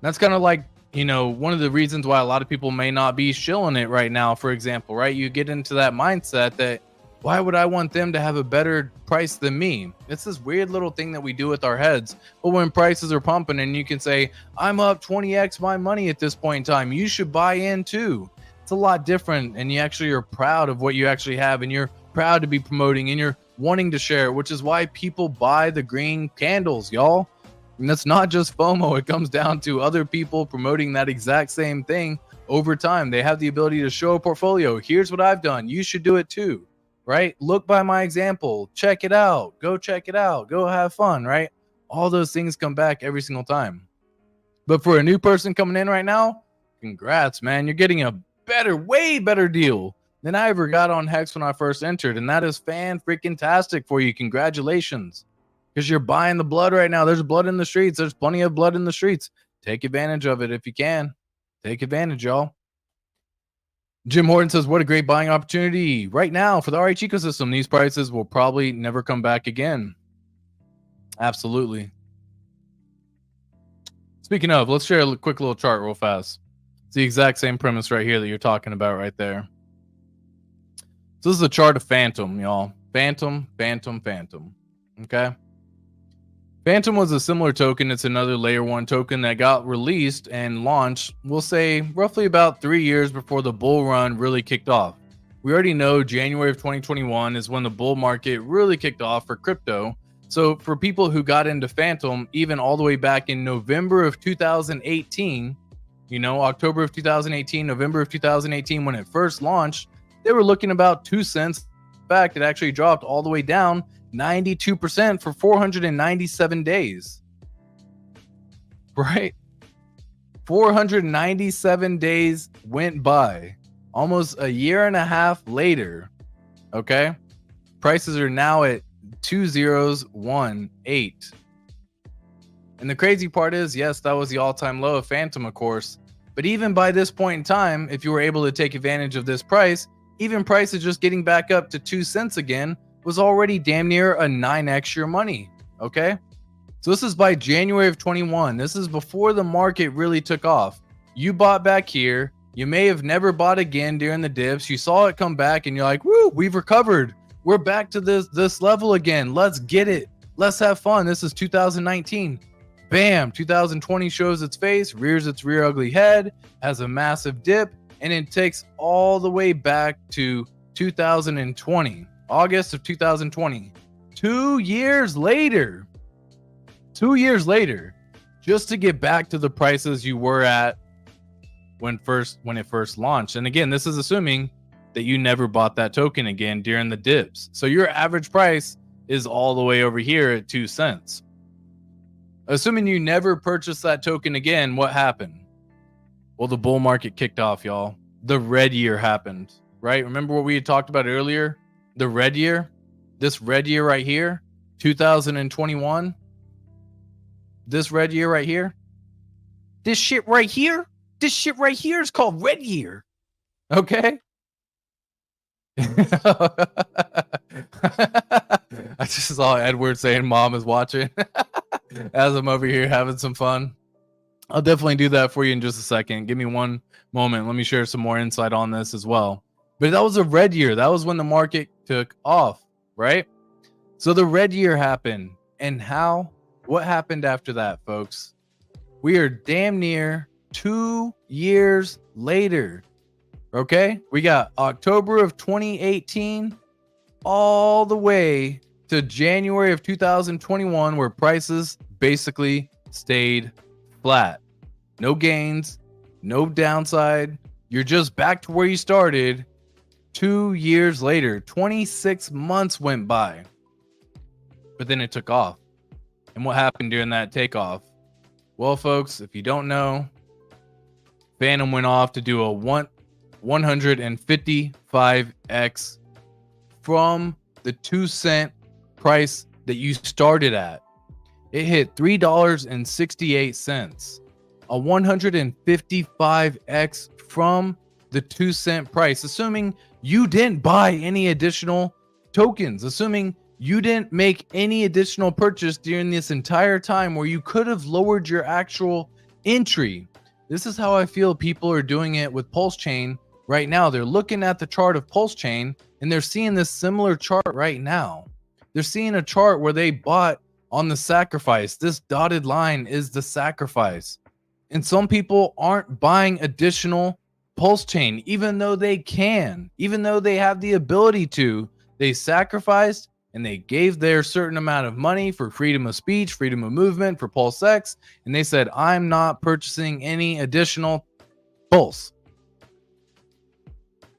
That's kind of like, one of the reasons why a lot of people may not be shilling it right now, for example, right? You get into that mindset that, why would I want them to have a better price than me? It's this weird little thing that we do with our heads. But when prices are pumping and you can say, I'm up 20x my money at this point in time, you should buy in too. It's a lot different, and you actually are proud of what you actually have, and you're proud to be promoting, and you're wanting to share, which is why people buy the green candles, y'all. And that's not just FOMO. It comes down to other people promoting that exact same thing over time. They have the ability to show a portfolio. Here's what I've done. You should do it too. Right? Look by my example. Check it out. Go check it out. Go have fun, right? All those things come back every single time. But for a new person coming in right now, congrats, man. You're getting a way better deal than I ever got on HEX when I first entered. And that is fan-freaking-tastic for you. Congratulations. Because you're buying the blood right now. There's blood in the streets. There's plenty of blood in the streets. Take advantage of it if you can. Take advantage, y'all. Jim Horton says, what a great buying opportunity right now for the RH ecosystem. These prices will probably never come back again. Absolutely. Speaking of, let's share a quick little chart real fast. It's the exact same premise right here that you're talking about right there. So this is a chart of Phantom, y'all. Phantom. Okay. Phantom was a similar token. It's another layer 1 token that got released and launched, we'll say, roughly about 3 years before the bull run really kicked off. We already know January of 2021 is when the bull market really kicked off for crypto. So for people who got into Phantom, even all the way back in November of 2018, October of 2018, November of 2018, when it first launched, they were looking about 2 cents. In fact, it actually dropped all the way down 92% for 497 days. Right? 497 days went by. Almost a year and a half later. Okay? Prices are now at 2018. And the crazy part is, yes, that was the all-time low of Phantom, of course. But even by this point in time, if you were able to take advantage of this price, even prices just getting back up to 2 cents again was already damn near a 9x your money. Okay? So this is by January of 21. This is before the market really took off. You bought back here. You may have never bought again during the dips. You saw it come back and you're like, woo, we've recovered. We're back to this level again. Let's get it. Let's have fun. This is 2019. Bam, 2020 shows its face, rears its rear ugly head, has a massive dip, and it takes all the way back to 2020, August of 2020. 2 years later, just to get back to the prices you were at when it first launched. And again, this is assuming that you never bought that token again during the dips. So your average price is all the way over here at 2 cents. Assuming you never purchased that token again, what happened? Well, the bull market kicked off, y'all. The red year happened, right? Remember what we had talked about earlier? The red year? This red year right here, 2021. This red year right here. This shit right here is called red year. Okay? I just saw Edward saying mom is watching as I'm over here having some fun. I'll definitely do that for you in just a second. Give me one moment. Let me share some more insight on this as well. But that was a red year. That was when the market took off, right? So the red year happened. And what happened after that, folks? We are damn near 2 years later. Okay? We got October of 2018 all the way to January of 2021, where prices basically stayed flat. No gains, no downside. You're just back to where you started 2 years later. 26 months went by. But then it took off. And what happened during that takeoff? Well, folks, if you don't know, Phantom went off to do a 155x from the 2 cent price that you started at. It hit $3.68, a 155x from the 2 cent price, assuming you didn't buy any additional tokens, assuming you didn't make any additional purchase during this entire time where you could have lowered your actual entry. This is how I feel people are doing it with PulseChain right now. They're looking at the chart of PulseChain and they're seeing this similar chart right now. They're seeing a chart where they bought on the sacrifice. This dotted line is the sacrifice. And some people aren't buying additional PulseChain, even though they can, even though they have the ability to. They sacrificed and they gave their certain amount of money for freedom of speech, freedom of movement, for PulseX. And they said, I'm not purchasing any additional Pulse.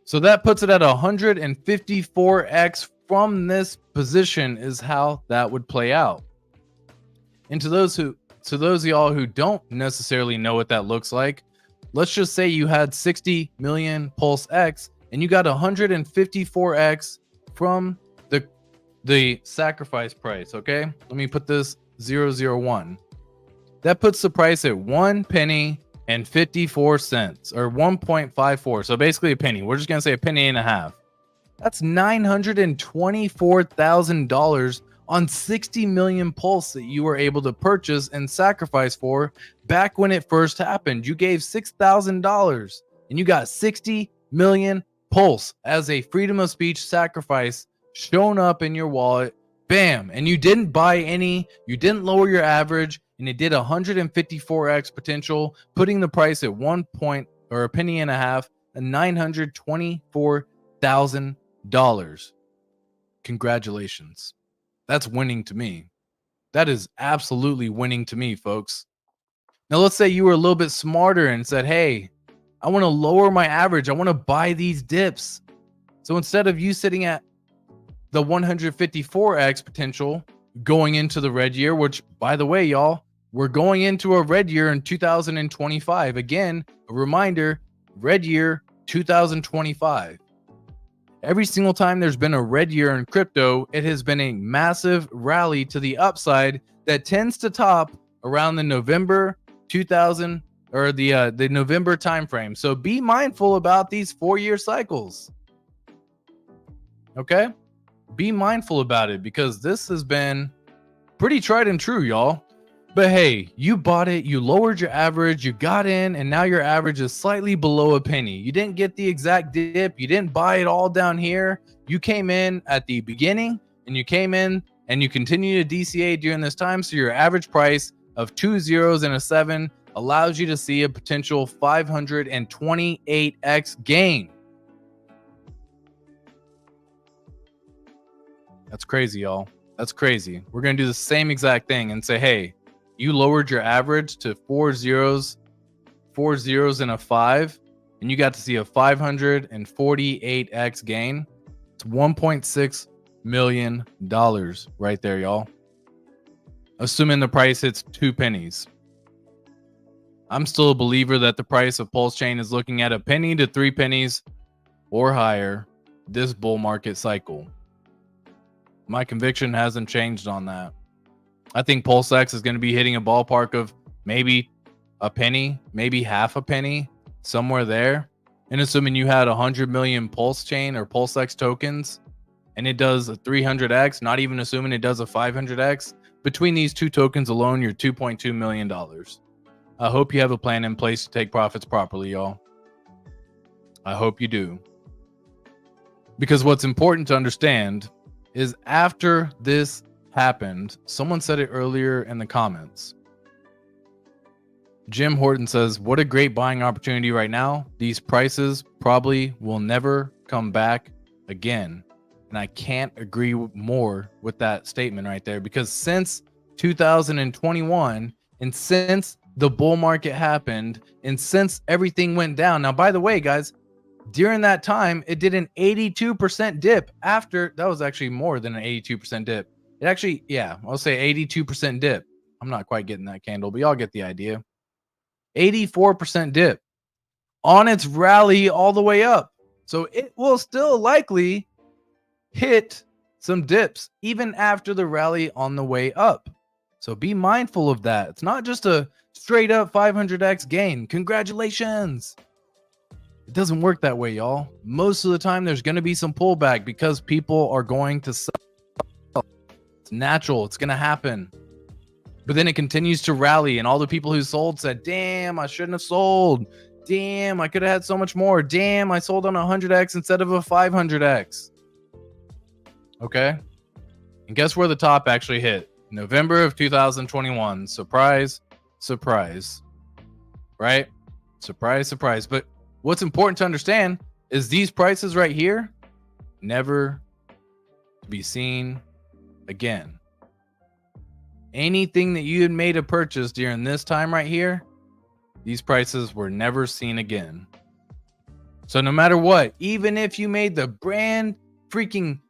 So that puts it at 154x from this position is how that would play out. And to those of y'all who don't necessarily know what that looks like, let's just say you had 60 million PulseX and you got 154x from the sacrifice price. Okay, let me put this 001. That puts the price at 1 penny and 54 cents, or 1.54. So basically a penny. We're just gonna say a penny and a half. That's $924,000 on 60 million Pulse that you were able to purchase and sacrifice for back when it first happened. You gave $6,000 and you got 60 million Pulse as a freedom of speech sacrifice shown up in your wallet. Bam. And you didn't buy any, you didn't lower your average, and it did 154x potential, putting the price at 1 point or a penny and a half, and $924,000. Congratulations. That's winning to me. That is absolutely winning to me, folks. Now, let's say you were a little bit smarter and said, hey, I want to lower my average. I want to buy these dips. So instead of you sitting at the 154x potential going into the red year, which, by the way, y'all, we're going into a red year in 2025. Again, a reminder, red year 2025. Every single time there's been a red year in crypto, it has been a massive rally to the upside that tends to top around the November 2000 or the November timeframe. So be mindful about these 4-year cycles. Okay? Be mindful about it, because this has been pretty tried and true, y'all. But hey, you bought it, you lowered your average, you got in, and now your average is slightly below a penny. You didn't get the exact dip, you didn't buy it all down here. You came in at the beginning, and you came in and you continue to DCA during this time. So your average price of 2 zeros and a 7 allows you to see a potential 528x gain. That's crazy, y'all. That's crazy. We're going to do the same exact thing and say, hey, you lowered your average to 4 zeros and a 5, and you got to see a 548x gain. It's $1.6 million right there, y'all. Assuming the price hits 2 pennies. I'm still a believer that the price of PulseChain is looking at a penny to 3 pennies or higher this bull market cycle. My conviction hasn't changed on that. I think PulseX is going to be hitting a ballpark of maybe a penny, maybe half a penny, somewhere there. And assuming you had 100 million PulseChain or PulseX tokens, and it does a 300x, not even assuming it does a 500x, between these two tokens alone, you're $2.2 million. I hope you have a plan in place to take profits properly, y'all. I hope you do. Because what's important to understand is after this happened, someone said it earlier in the comments. Jim Horton says, what a great buying opportunity right now. These prices probably will never come back again. And I can't agree more with that statement right there, because since 2021 and since the bull market happened and since everything went down. Now, by the way, guys, during that time, it did an 82% dip after. That was actually more than an 82% dip. It actually, yeah, I'll say 82% dip. I'm not quite getting that candle, but y'all get the idea. 84% dip on its rally all the way up. So it will still likely hit some dips even after the rally on the way up. So be mindful of that. It's not just a straight up 500x gain. Congratulations. It doesn't work that way, y'all. Most of the time, there's going to be some pullback because people are going to sell. It's natural. It's going to happen. But then it continues to rally, and all the people who sold said, damn, I shouldn't have sold. Damn, I could have had so much more. Damn, I sold on 100x instead of a 500x. Okay? And guess where the top actually hit? November of 2021. Surprise, surprise. Right? Surprise, surprise. But what's important to understand is these prices right here never to be seen again. Anything that you had made a purchase during this time right here, these prices were never seen again. So no matter what, even if you made the brand freaking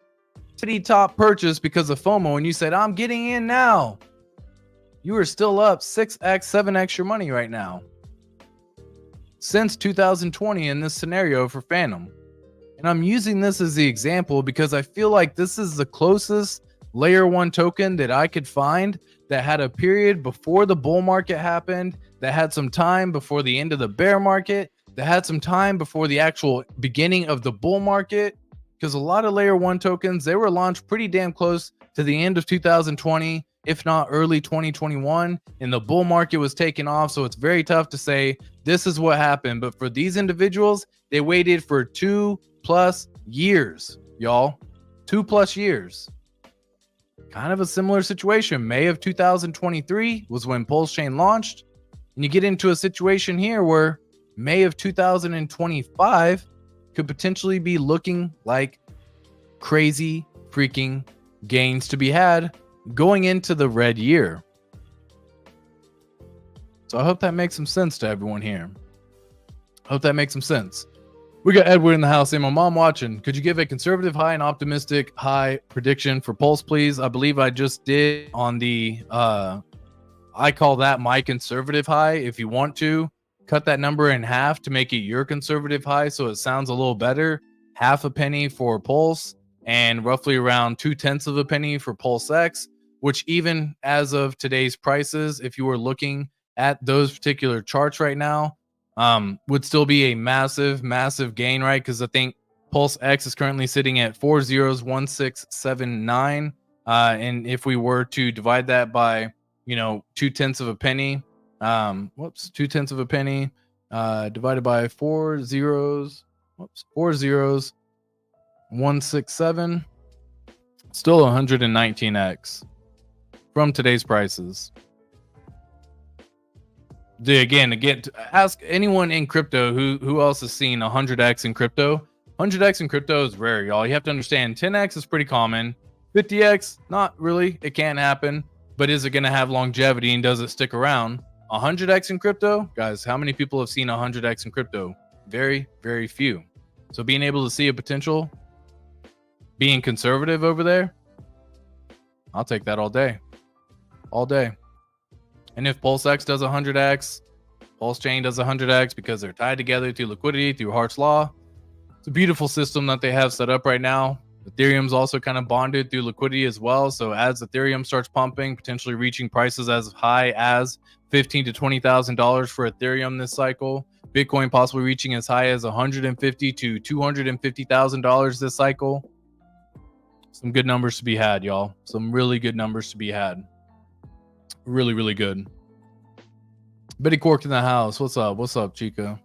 city top purchase because of FOMO and you said, I'm getting in now, you are still up 6x, 7x your money right now. since 2020 in this scenario for Phantom. And I'm using this as the example because I feel like this is the closest layer 1 token that I could find that had a period before the bull market happened, that had some time before the end of the bear market, that had some time before the actual beginning of the bull market. Because a lot of layer 1 tokens, they were launched pretty damn close to the end of 2020, if not early 2021, and the bull market was taking off. So it's very tough to say this is what happened. But for these individuals, they waited for 2+ years, y'all. 2+ years. Kind of a similar situation. May of 2023 was when PulseChain launched. And you get into a situation here where May of 2025 could potentially be looking like crazy freaking gains to be had going into the red year. So I hope that makes some sense to everyone here. I hope that makes some sense. We got Edward in the house saying, my mom watching. Could you give a conservative high and optimistic high prediction for Pulse, please? I believe I just did on the, I call that my conservative high. If you want to cut that number in half to make it your conservative high so it sounds a little better, half a penny for Pulse and roughly around 0.2 of a penny for PulseX, which even as of today's prices, if you were looking at those particular charts right now, would still be a massive gain, right? Because I think PulseX is currently sitting at 401679, and if we were to divide that by 0.2 of a penny, 0.2 of a penny divided by 4 zeros, 167, still 119x from today's prices. Again, ask anyone in crypto who else has seen 100x in crypto. 100x in crypto is rare, y'all. You have to understand 10x is pretty common. 50x, not really. It can happen, but is it going to have longevity and does it stick around? 100x in crypto, guys, how many people have seen 100x in crypto? Very, very few. So being able to see a potential, being conservative over there, I'll take that all day. All day. And if PulseX does 100x, PulseChain does 100x because they're tied together through liquidity, through Hart's Law. It's a beautiful system that they have set up right now. Ethereum's also kind of bonded through liquidity as well. So as Ethereum starts pumping, potentially reaching prices as high as $15,000 to $20,000 for Ethereum this cycle, Bitcoin possibly reaching as high as $150,000 to $250,000 this cycle. Some good numbers to be had, y'all. Some really good numbers to be had. Really, really good. Betty Cork in the house. What's up? What's up, Chica?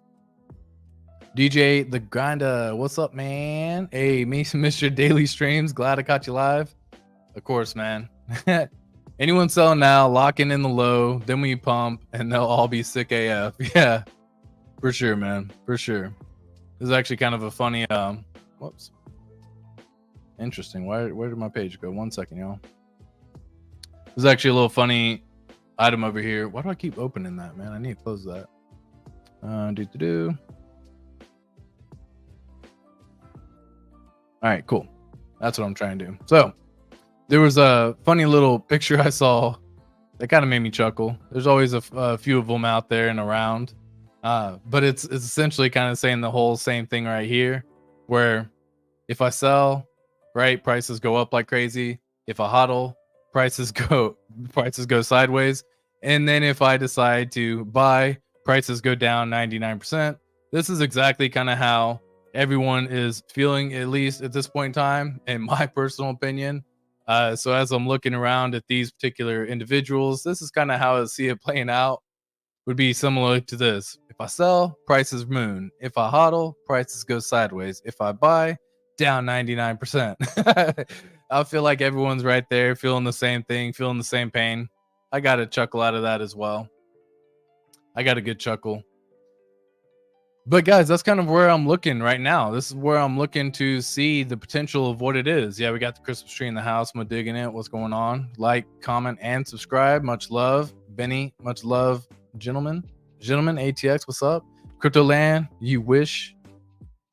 DJ the Grinder. What's up, man? Hey, Mr. Daily Streams. Glad I caught you live. Of course, man. Anyone selling now, locking in the low, then we pump, and they'll all be sick AF. Yeah, for sure, man. For sure. This is actually kind of a funny, whoops. Interesting. Where did my page go? 1 second, y'all. There's actually a little funny item over here. Why do I keep opening that, man? I need to close that. All right, cool. That's what I'm trying to do. So there was a funny little picture I saw that kind of made me chuckle. There's always a few of them out there and around. But it's essentially kind of saying the whole same thing right here, where if I sell, right, prices go up like crazy. If I hodl, prices go sideways. And then if I decide to buy, prices go down 99%. This is exactly kind of how everyone is feeling, at least at this point in time, in my personal opinion. So as I'm looking around at these particular individuals, this is kind of how I see it playing out. Would be similar to this. If I sell, prices moon. If I hodl, prices go sideways. If I buy, down 99%. I feel like everyone's right there feeling the same thing, feeling the same pain. I got a chuckle out of that as well. I got a good chuckle. But guys, that's kind of where I'm looking right now. This is where I'm looking to see the potential of what it is. Yeah, we got the Christmas tree in the house. I'm digging it. What's going on? Like, comment, and subscribe. Much love. Benny, much love. Gentlemen, ATX, what's up? Crypto Land, you wish.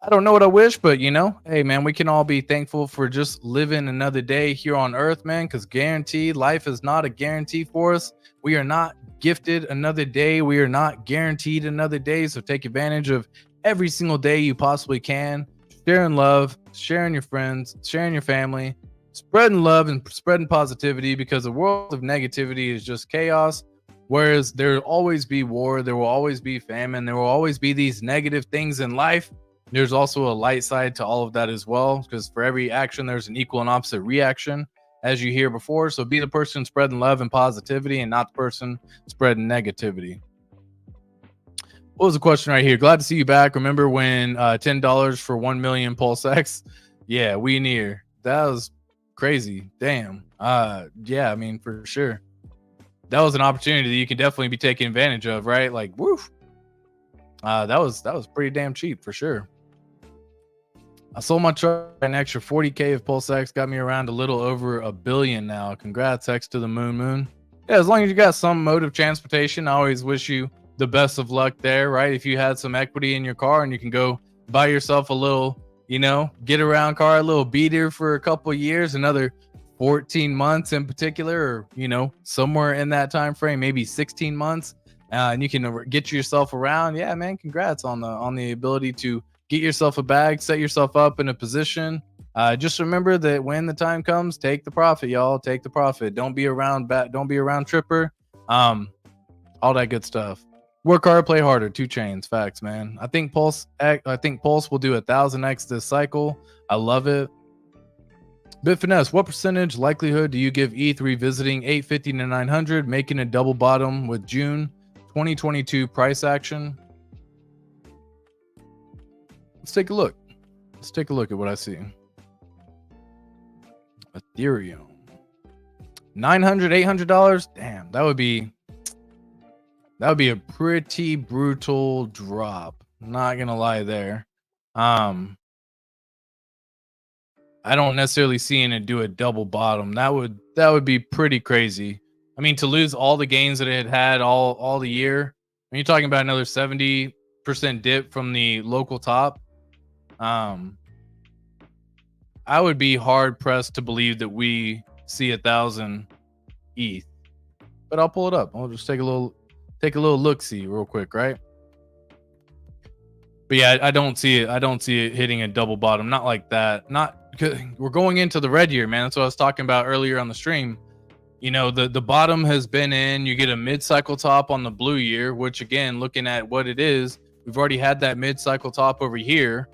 I don't know what I wish, but hey man, we can all be thankful for just living another day here on Earth, man, because guaranteed life is not a guarantee for us. We are not gifted another day. We are not guaranteed another day. So take advantage of every single day you possibly can. Sharing love, sharing your friends, sharing your family, spreading love and spreading positivity, because the world of negativity is just chaos. Whereas there will always be war, there will always be famine, there will always be these negative things in life. There's also a light side to all of that as well, because for every action, there's an equal and opposite reaction, as you hear before. So be the person spreading love and positivity and not the person spreading negativity. What was the question right here? Glad to see you back. Remember when $10 for 1 million PulseX? Yeah, we near. That was crazy. Damn. Yeah, I mean, for sure. That was an opportunity that you can definitely be taking advantage of, right? Like, woof. That was pretty damn cheap for sure. I sold my truck an extra 40K of PulseX, got me around a little over $1 billion now. Congrats, X to the moon. Yeah, as long as you got some mode of transportation, I always wish you the best of luck there, right? If you had some equity in your car and you can go buy yourself a little, get around car, a little beater for a couple of years, another 14 months in particular, or, somewhere in that time frame, maybe 16 months, and you can get yourself around. Yeah, man, congrats on the ability to get yourself a bag, set yourself up in a position. Just remember that when the time comes, take the profit, y'all. Take the profit. Don't be around tripper. All that good stuff. Work hard, play harder. 2 chains. Facts, man. I think Pulse will do 1,000x this cycle. I love it. Bit Finesse, what percentage likelihood do you give ETH revisiting 850 to 900, making a double bottom with June 2022 price action? Let's take a look. Let's take a look at what I see. Ethereum. $900, $800. Damn, that would be a pretty brutal drop. Not gonna lie there. I don't necessarily see it do a double bottom. That would be pretty crazy. I mean, to lose all the gains that it had all the year. When you're talking about another 70% dip from the local top, I would be hard pressed to believe that we see 1,000 ETH. But I'll pull it up. I'll just take a little look see real quick, right? But yeah, I don't see it hitting a double bottom. Not like that. We're going into the red year, man. That's what I was talking about earlier on the stream. The bottom has been in. You get a mid-cycle top on the blue year, which again, looking at what it is, we've already had that mid-cycle top over here.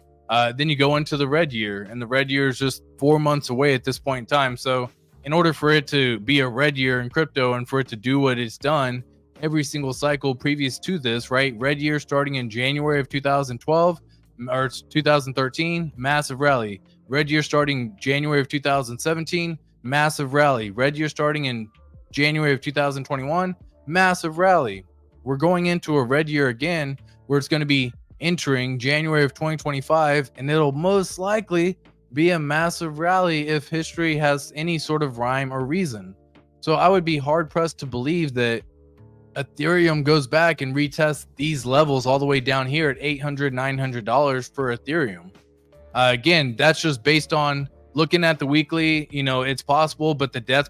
Then you go into the red year, and the red year is just 4 months away at this point in time. So in order for it to be a red year in crypto and for it to do what it's done every single cycle previous to this, right? Red year starting in January of 2012 or 2013, massive rally. Red year starting January of 2017, massive rally. Red year starting in January of 2021, massive rally. We're going into a red year again, where it's going to be entering January of 2025, and it'll most likely be a massive rally if history has any sort of rhyme or reason. So I would be hard pressed to believe that Ethereum goes back and retests these levels all the way down here at $800, $900 for Ethereum. Again, that's just based on looking at the weekly. It's possible, but the death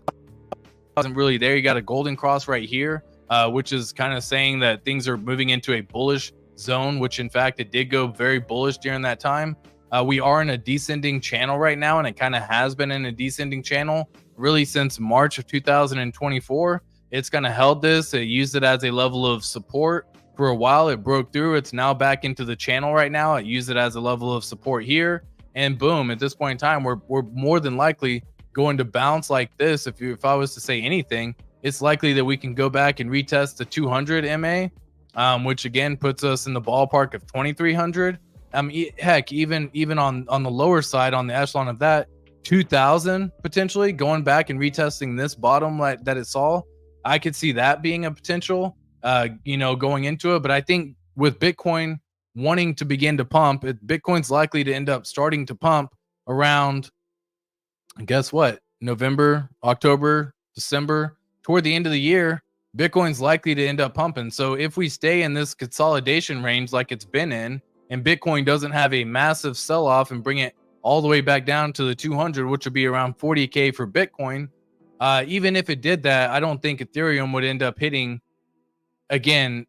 isn't really there. You got a golden cross right here, which is kind of saying that things are moving into a bullish zone, which in fact it did go very bullish during that time. We are in a descending channel right now, and it kind of has been in a descending channel really since March of 2024. It's kind of held this. It used it as a level of support for a while. It broke through. It's now back into the channel right now. It used it as a level of support here, and boom, at this point in time, we're more than likely going to bounce like this. If I was to say anything, it's likely that we can go back and retest the 200 MA, which again puts us in the ballpark of 2,300. Heck, even on the lower side, on the echelon of that, 2,000 potentially going back and retesting this bottom that it saw. I could see that being a potential, going into it. But I think with Bitcoin wanting to begin to pump, Bitcoin's likely to end up starting to pump around, guess what? November, October, December, toward the end of the year, Bitcoin's likely to end up pumping. So if we stay in this consolidation range like it's been in, and Bitcoin doesn't have a massive sell-off and bring it all the way back down to the 200, which would be around 40K for Bitcoin, even if it did that, I don't think Ethereum would end up hitting again,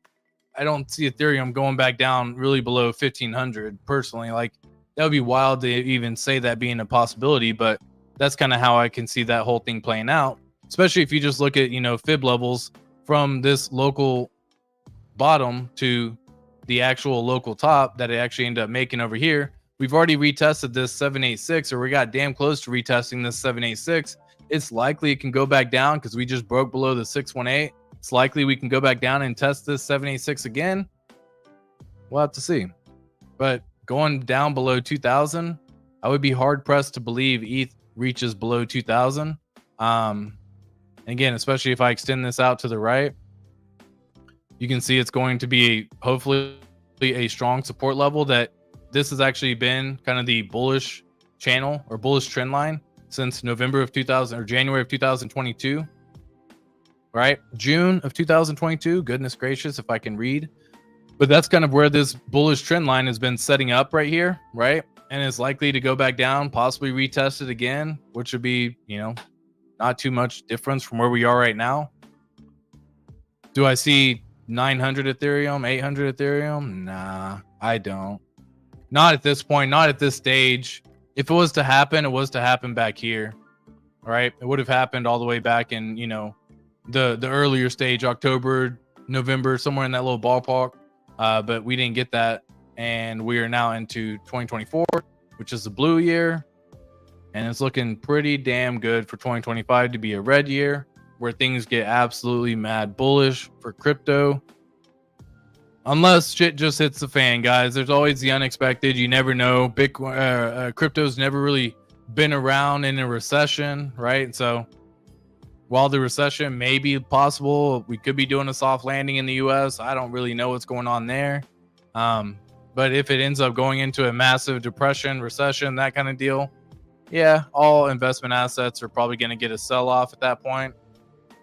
I don't see Ethereum going back down really below 1,500 personally. Like, that would be wild to even say that being a possibility, but that's kind of how I can see that whole thing playing out, especially if you just look at, fib levels from this local bottom to the actual local top that it actually ended up making over here. We've already retested this 786, or we got damn close to retesting this 786. It's likely it can go back down because we just broke below the 618. It's likely we can go back down and test this 786 again. We'll have to see. But going down below 2,000, I would be hard pressed to believe ETH reaches below 2,000. Again, especially if I extend this out to the right, you can see it's going to be hopefully a strong support level. That this has actually been kind of the bullish channel or bullish trend line since November of 2000 or January of 2022, right? June of 2022. Goodness gracious, if I can read. But that's kind of where this bullish trend line has been setting up right here, right? And is likely to go back down, possibly retest it again, which would be, not too much difference from where we are right now. Do I see 900 Ethereum, 800 Ethereum? Nah, I don't. Not at this point, not at this stage. If it was to happen, it was to happen back here, right? It would have happened all the way back in, the earlier stage, October, November, somewhere in that little ballpark. But we didn't get that. And we are now into 2024, which is the blue year. And it's looking pretty damn good for 2025 to be a red year, where things get absolutely mad bullish for crypto. Unless shit just hits the fan, guys. There's always the unexpected. You never know. Bitcoin, crypto's never really been around in a recession, right? So while the recession may be possible, we could be doing a soft landing in the US. I don't really know what's going on there. But if it ends up going into a massive depression, recession, that kind of deal, yeah, all investment assets are probably going to get a sell-off at that point.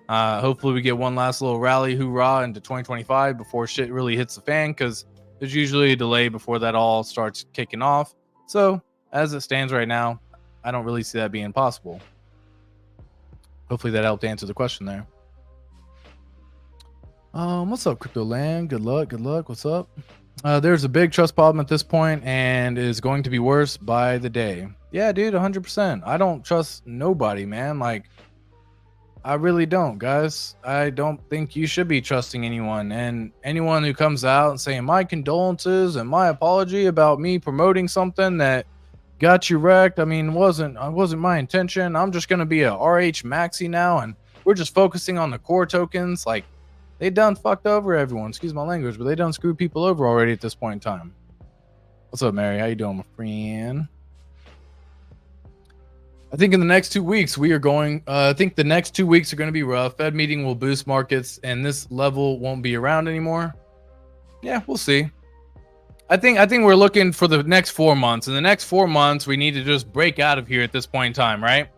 Hopefully we get one last little rally hoorah into 2025 before shit really hits the fan, because there's usually a delay before that all starts kicking off. So as it stands right now, I don't really see that being possible. Hopefully that helped answer the question there. What's up, Crypto Land? Good luck. What's up? There's a big trust problem at this point, and is going to be worse by the day. Yeah, dude, 100%. I don't trust nobody, man. Like, I really don't, guys. I don't think you should be trusting anyone. And anyone who comes out and saying my condolences and my apology about me promoting something that got you wrecked, I mean, wasn't my intention. I'm just gonna be a RH maxi now, and we're just focusing on the core tokens. Like, they done fucked over everyone. Excuse my language, but they done screwed people over already at this point in time. What's up, Mary? How you doing, my friend? I think in the next 2 weeks we are going. I think the next 2 weeks are going to be rough. Fed meeting will boost markets, and this level won't be around anymore. Yeah, we'll see. I think we're looking for the next 4 months. In the next 4 months, we need to just break out of here at this point in time, right?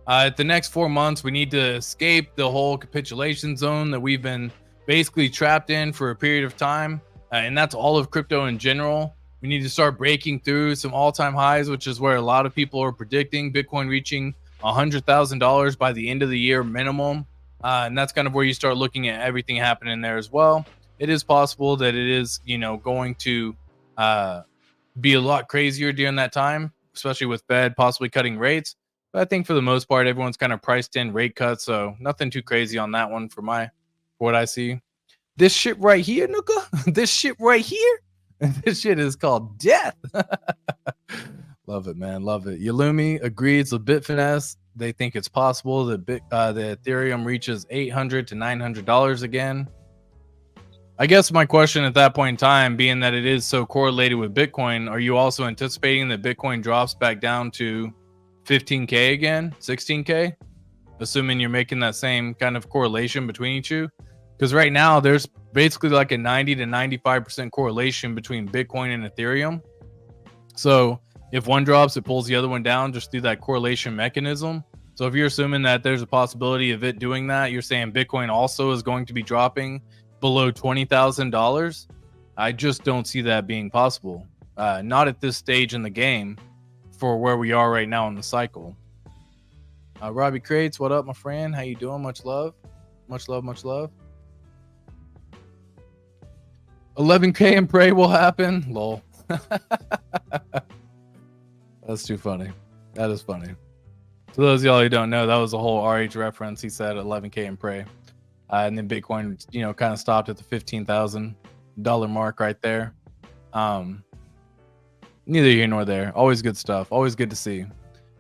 At the next 4 months, we need to escape the whole capitulation zone that we've been basically trapped in for a period of time, and that's all of crypto in general. We need to start breaking through some all-time highs, which is where a lot of people are predicting Bitcoin reaching $100,000 by the end of the year minimum. And that's kind of where you start looking at everything happening there as well. It is possible that it is, going to be a lot crazier during that time, especially with Fed possibly cutting rates. But I think for the most part, everyone's kind of priced in rate cuts, so nothing too crazy on that one for what I see. This shit right here, Nuka, this shit right here, this shit is called death. Love it, man. Love it. Yalumi agrees with Bitfinesse. They think it's possible that the Ethereum reaches $800 to $900 again. I guess my question at that point in time, being that it is so correlated with Bitcoin, are you also anticipating that Bitcoin drops back down to 15K again, 16K? Assuming you're making that same kind of correlation between each two. Because right now there's basically like a 90 to 95% correlation between Bitcoin and Ethereum. So if one drops, it pulls the other one down just through that correlation mechanism. So if you're assuming that there's a possibility of it doing that, you're saying Bitcoin also is going to be dropping below $20,000. I just don't see that being possible. Not at this stage in the game for where we are right now in the cycle. Robbie Crates, what up, my friend? How you doing? Much love. Much love, much love. 11K and pray will happen. Lol. That's too funny. That is funny. For those of y'all who don't know, that was a whole RH reference. He said 11K and pray. And then Bitcoin, kind of stopped at the $15,000 mark right there. Neither here nor there. Always good stuff. Always good to see.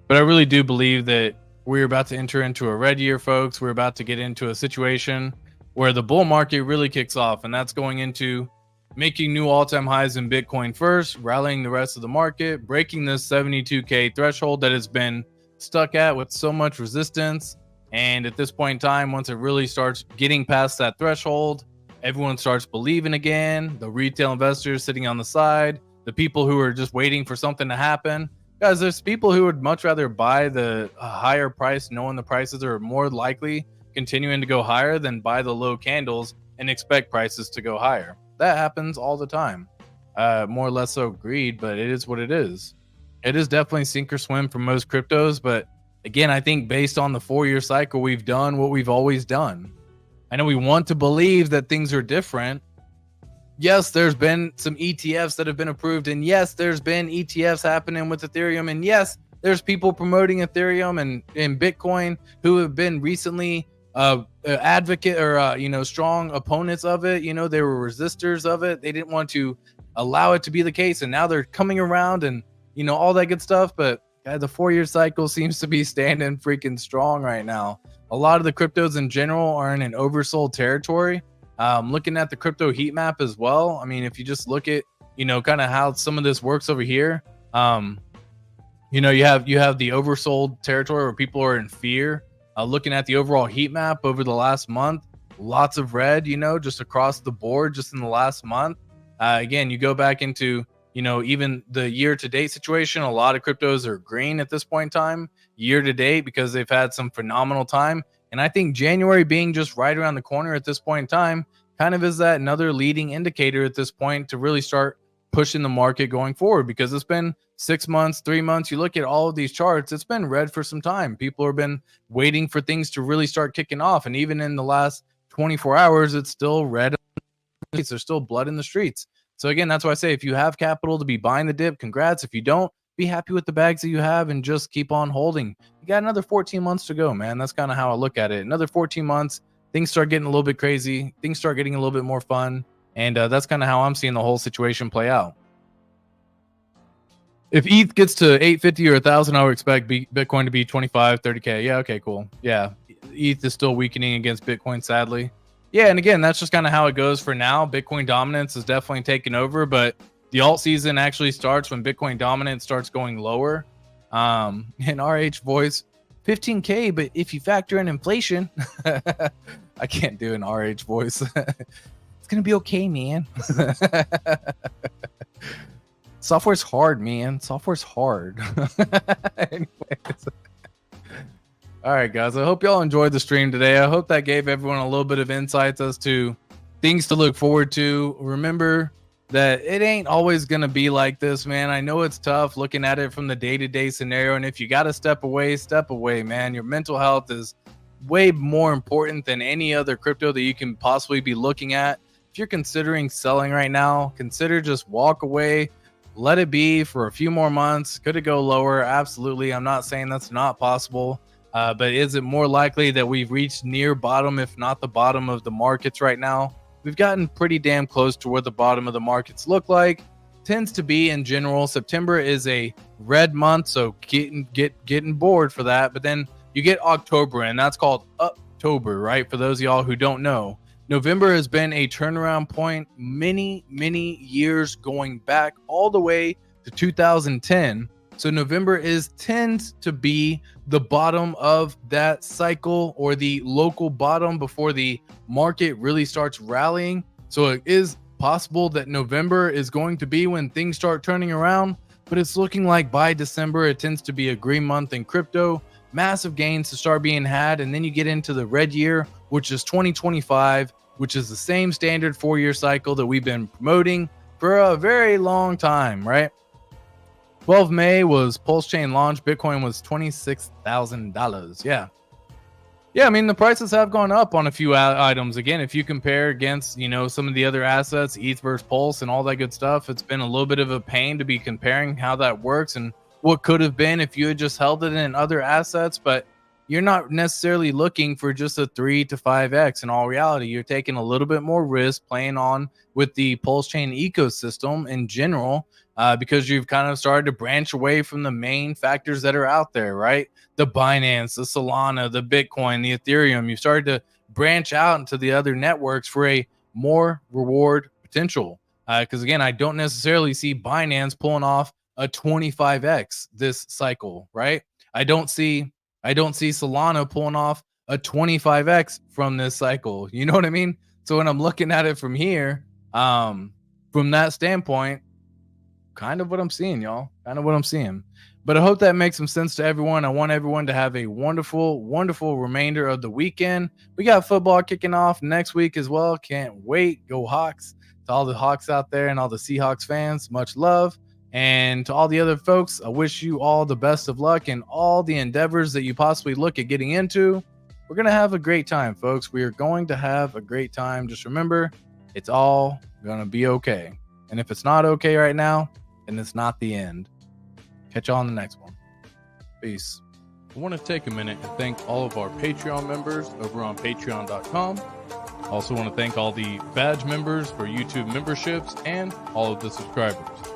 But I really do believe that we're about to enter into a red year, folks. We're about to get into a situation where the bull market really kicks off, and that's going into making new all-time highs in Bitcoin first, rallying the rest of the market, breaking this 72K threshold that has been stuck at with so much resistance. And at this point in time, once it really starts getting past that threshold, everyone starts believing again. The retail investors sitting on the side, the people who are just waiting for something to happen. Guys, there's people who would much rather buy the higher price, knowing the prices are more likely continuing to go higher, than buy the low candles and expect prices to go higher. That happens all the time. More or less so greed, but it is what it is. It is definitely sink or swim for most cryptos, but again, I think based on the 4-year cycle, we've done what we've always done. I know we want to believe that things are different. Yes, there's been some ETFs that have been approved, and yes, there's been ETFs happening with Ethereum, and yes, there's people promoting Ethereum and Bitcoin who have been recently advocate or strong opponents of it. They were resistors of it. They didn't want to allow it to be the case, and now they're coming around and all that good stuff. But the 4-year cycle seems to be standing freaking strong right now. A lot of the cryptos in general are in an oversold territory. Looking at the crypto heat map as well, I mean, if you just look at kind of how some of this works over here, you have the oversold territory where people are in fear. Looking at the overall heat map over the last month, lots of red, just across the board, just in the last month. Again, you go back into, even the year to date situation, a lot of cryptos are green at this point in time, year to date, because they've had some phenomenal time. And I think January being just right around the corner at this point in time kind of is that another leading indicator at this point to really start pushing the market going forward, because it's been 6 months, 3 months. You look at all of these charts, it's been red for some time. People have been waiting for things to really start kicking off. And even in the last 24 hours, it's still red. There's still blood in the streets. So again, that's why I say, if you have capital to be buying the dip, congrats. If you don't, be happy with the bags that you have and just keep on holding. You got another 14 months to go, man. That's kind of how I look at it. Another 14 months, things start getting a little bit crazy. Things start getting a little bit more fun. And that's kind of how I'm seeing the whole situation play out. If ETH gets to 850 or 1,000, I would expect Bitcoin to be 25, 30K. Yeah, okay, cool. Yeah, ETH is still weakening against Bitcoin, sadly. Yeah, and again, that's just kind of how it goes for now. Bitcoin dominance is definitely taking over, but the alt season actually starts when Bitcoin dominance starts going lower. In RH voice, 15K, but if you factor in inflation, I can't do an RH voice. It's going to be okay, man. Software's hard, man. Software's hard. Anyways. All right, guys. I hope y'all enjoyed the stream today. I hope that gave everyone a little bit of insights as to things to look forward to. Remember that it ain't always going to be like this, man. I know it's tough looking at it from the day-to-day scenario. And if you got to step away, man. Your mental health is way more important than any other crypto that you can possibly be looking at. If you're considering selling right now, consider just walk away. Let it be for a few more months. Could it go lower? Absolutely. I'm not saying that's not possible. But is it more likely that we've reached near bottom, if not the bottom of the markets right now? We've gotten pretty damn close to what the bottom of the markets look like. Tends to be in general. September is a red month, so getting bored for that. But then you get October, and that's called Uptober, right? For those of y'all who don't know. November has been a turnaround point many years, going back all the way to 2010. So November tends to be the bottom of that cycle, or the local bottom before the market really starts rallying. So it is possible that November is going to be when things start turning around, but it's looking like by December, it tends to be a green month in crypto. Massive gains to start being had, and then you get into the red year, which is 2025, which is the same standard 4-year cycle that we've been promoting for a very long time, right? 12 May was PulseChain launch. Bitcoin was $26,000. Yeah. Yeah, I mean, the prices have gone up on a few items. Again, if you compare against, some of the other assets, ETH versus Pulse and all that good stuff, it's been a little bit of a pain to be comparing how that works and what could have been if you had just held it in other assets. But you're not necessarily looking for just a 3 to 5x. In all reality, you're taking a little bit more risk playing on with the PulseChain ecosystem in general, because you've kind of started to branch away from the main factors that are out there, right? The Binance, the Solana, the Bitcoin, the Ethereum. You started to branch out into the other networks for a more reward potential. Because again, I don't necessarily see Binance pulling off a 25x this cycle, right? I don't see Solana pulling off a 25x from this cycle. You know what I mean? So when I'm looking at it from here, from that standpoint, kind of what I'm seeing, y'all. Kind of what I'm seeing. But I hope that makes some sense to everyone. I want everyone to have a wonderful, wonderful remainder of the weekend. We got football kicking off next week as well. Can't wait. Go Hawks. To all the Hawks out there and all the Seahawks fans, much love. And to all the other folks, I wish you all the best of luck in all the endeavors that you possibly look at getting into. We're going to have a great time, folks. We are going to have a great time. Just remember, it's all going to be okay. And if it's not okay right now, then it's not the end. Catch y'all on the next one. Peace. I want to take a minute and thank all of our Patreon members over on patreon.com. I also want to thank all the badge members for YouTube memberships and all of the subscribers.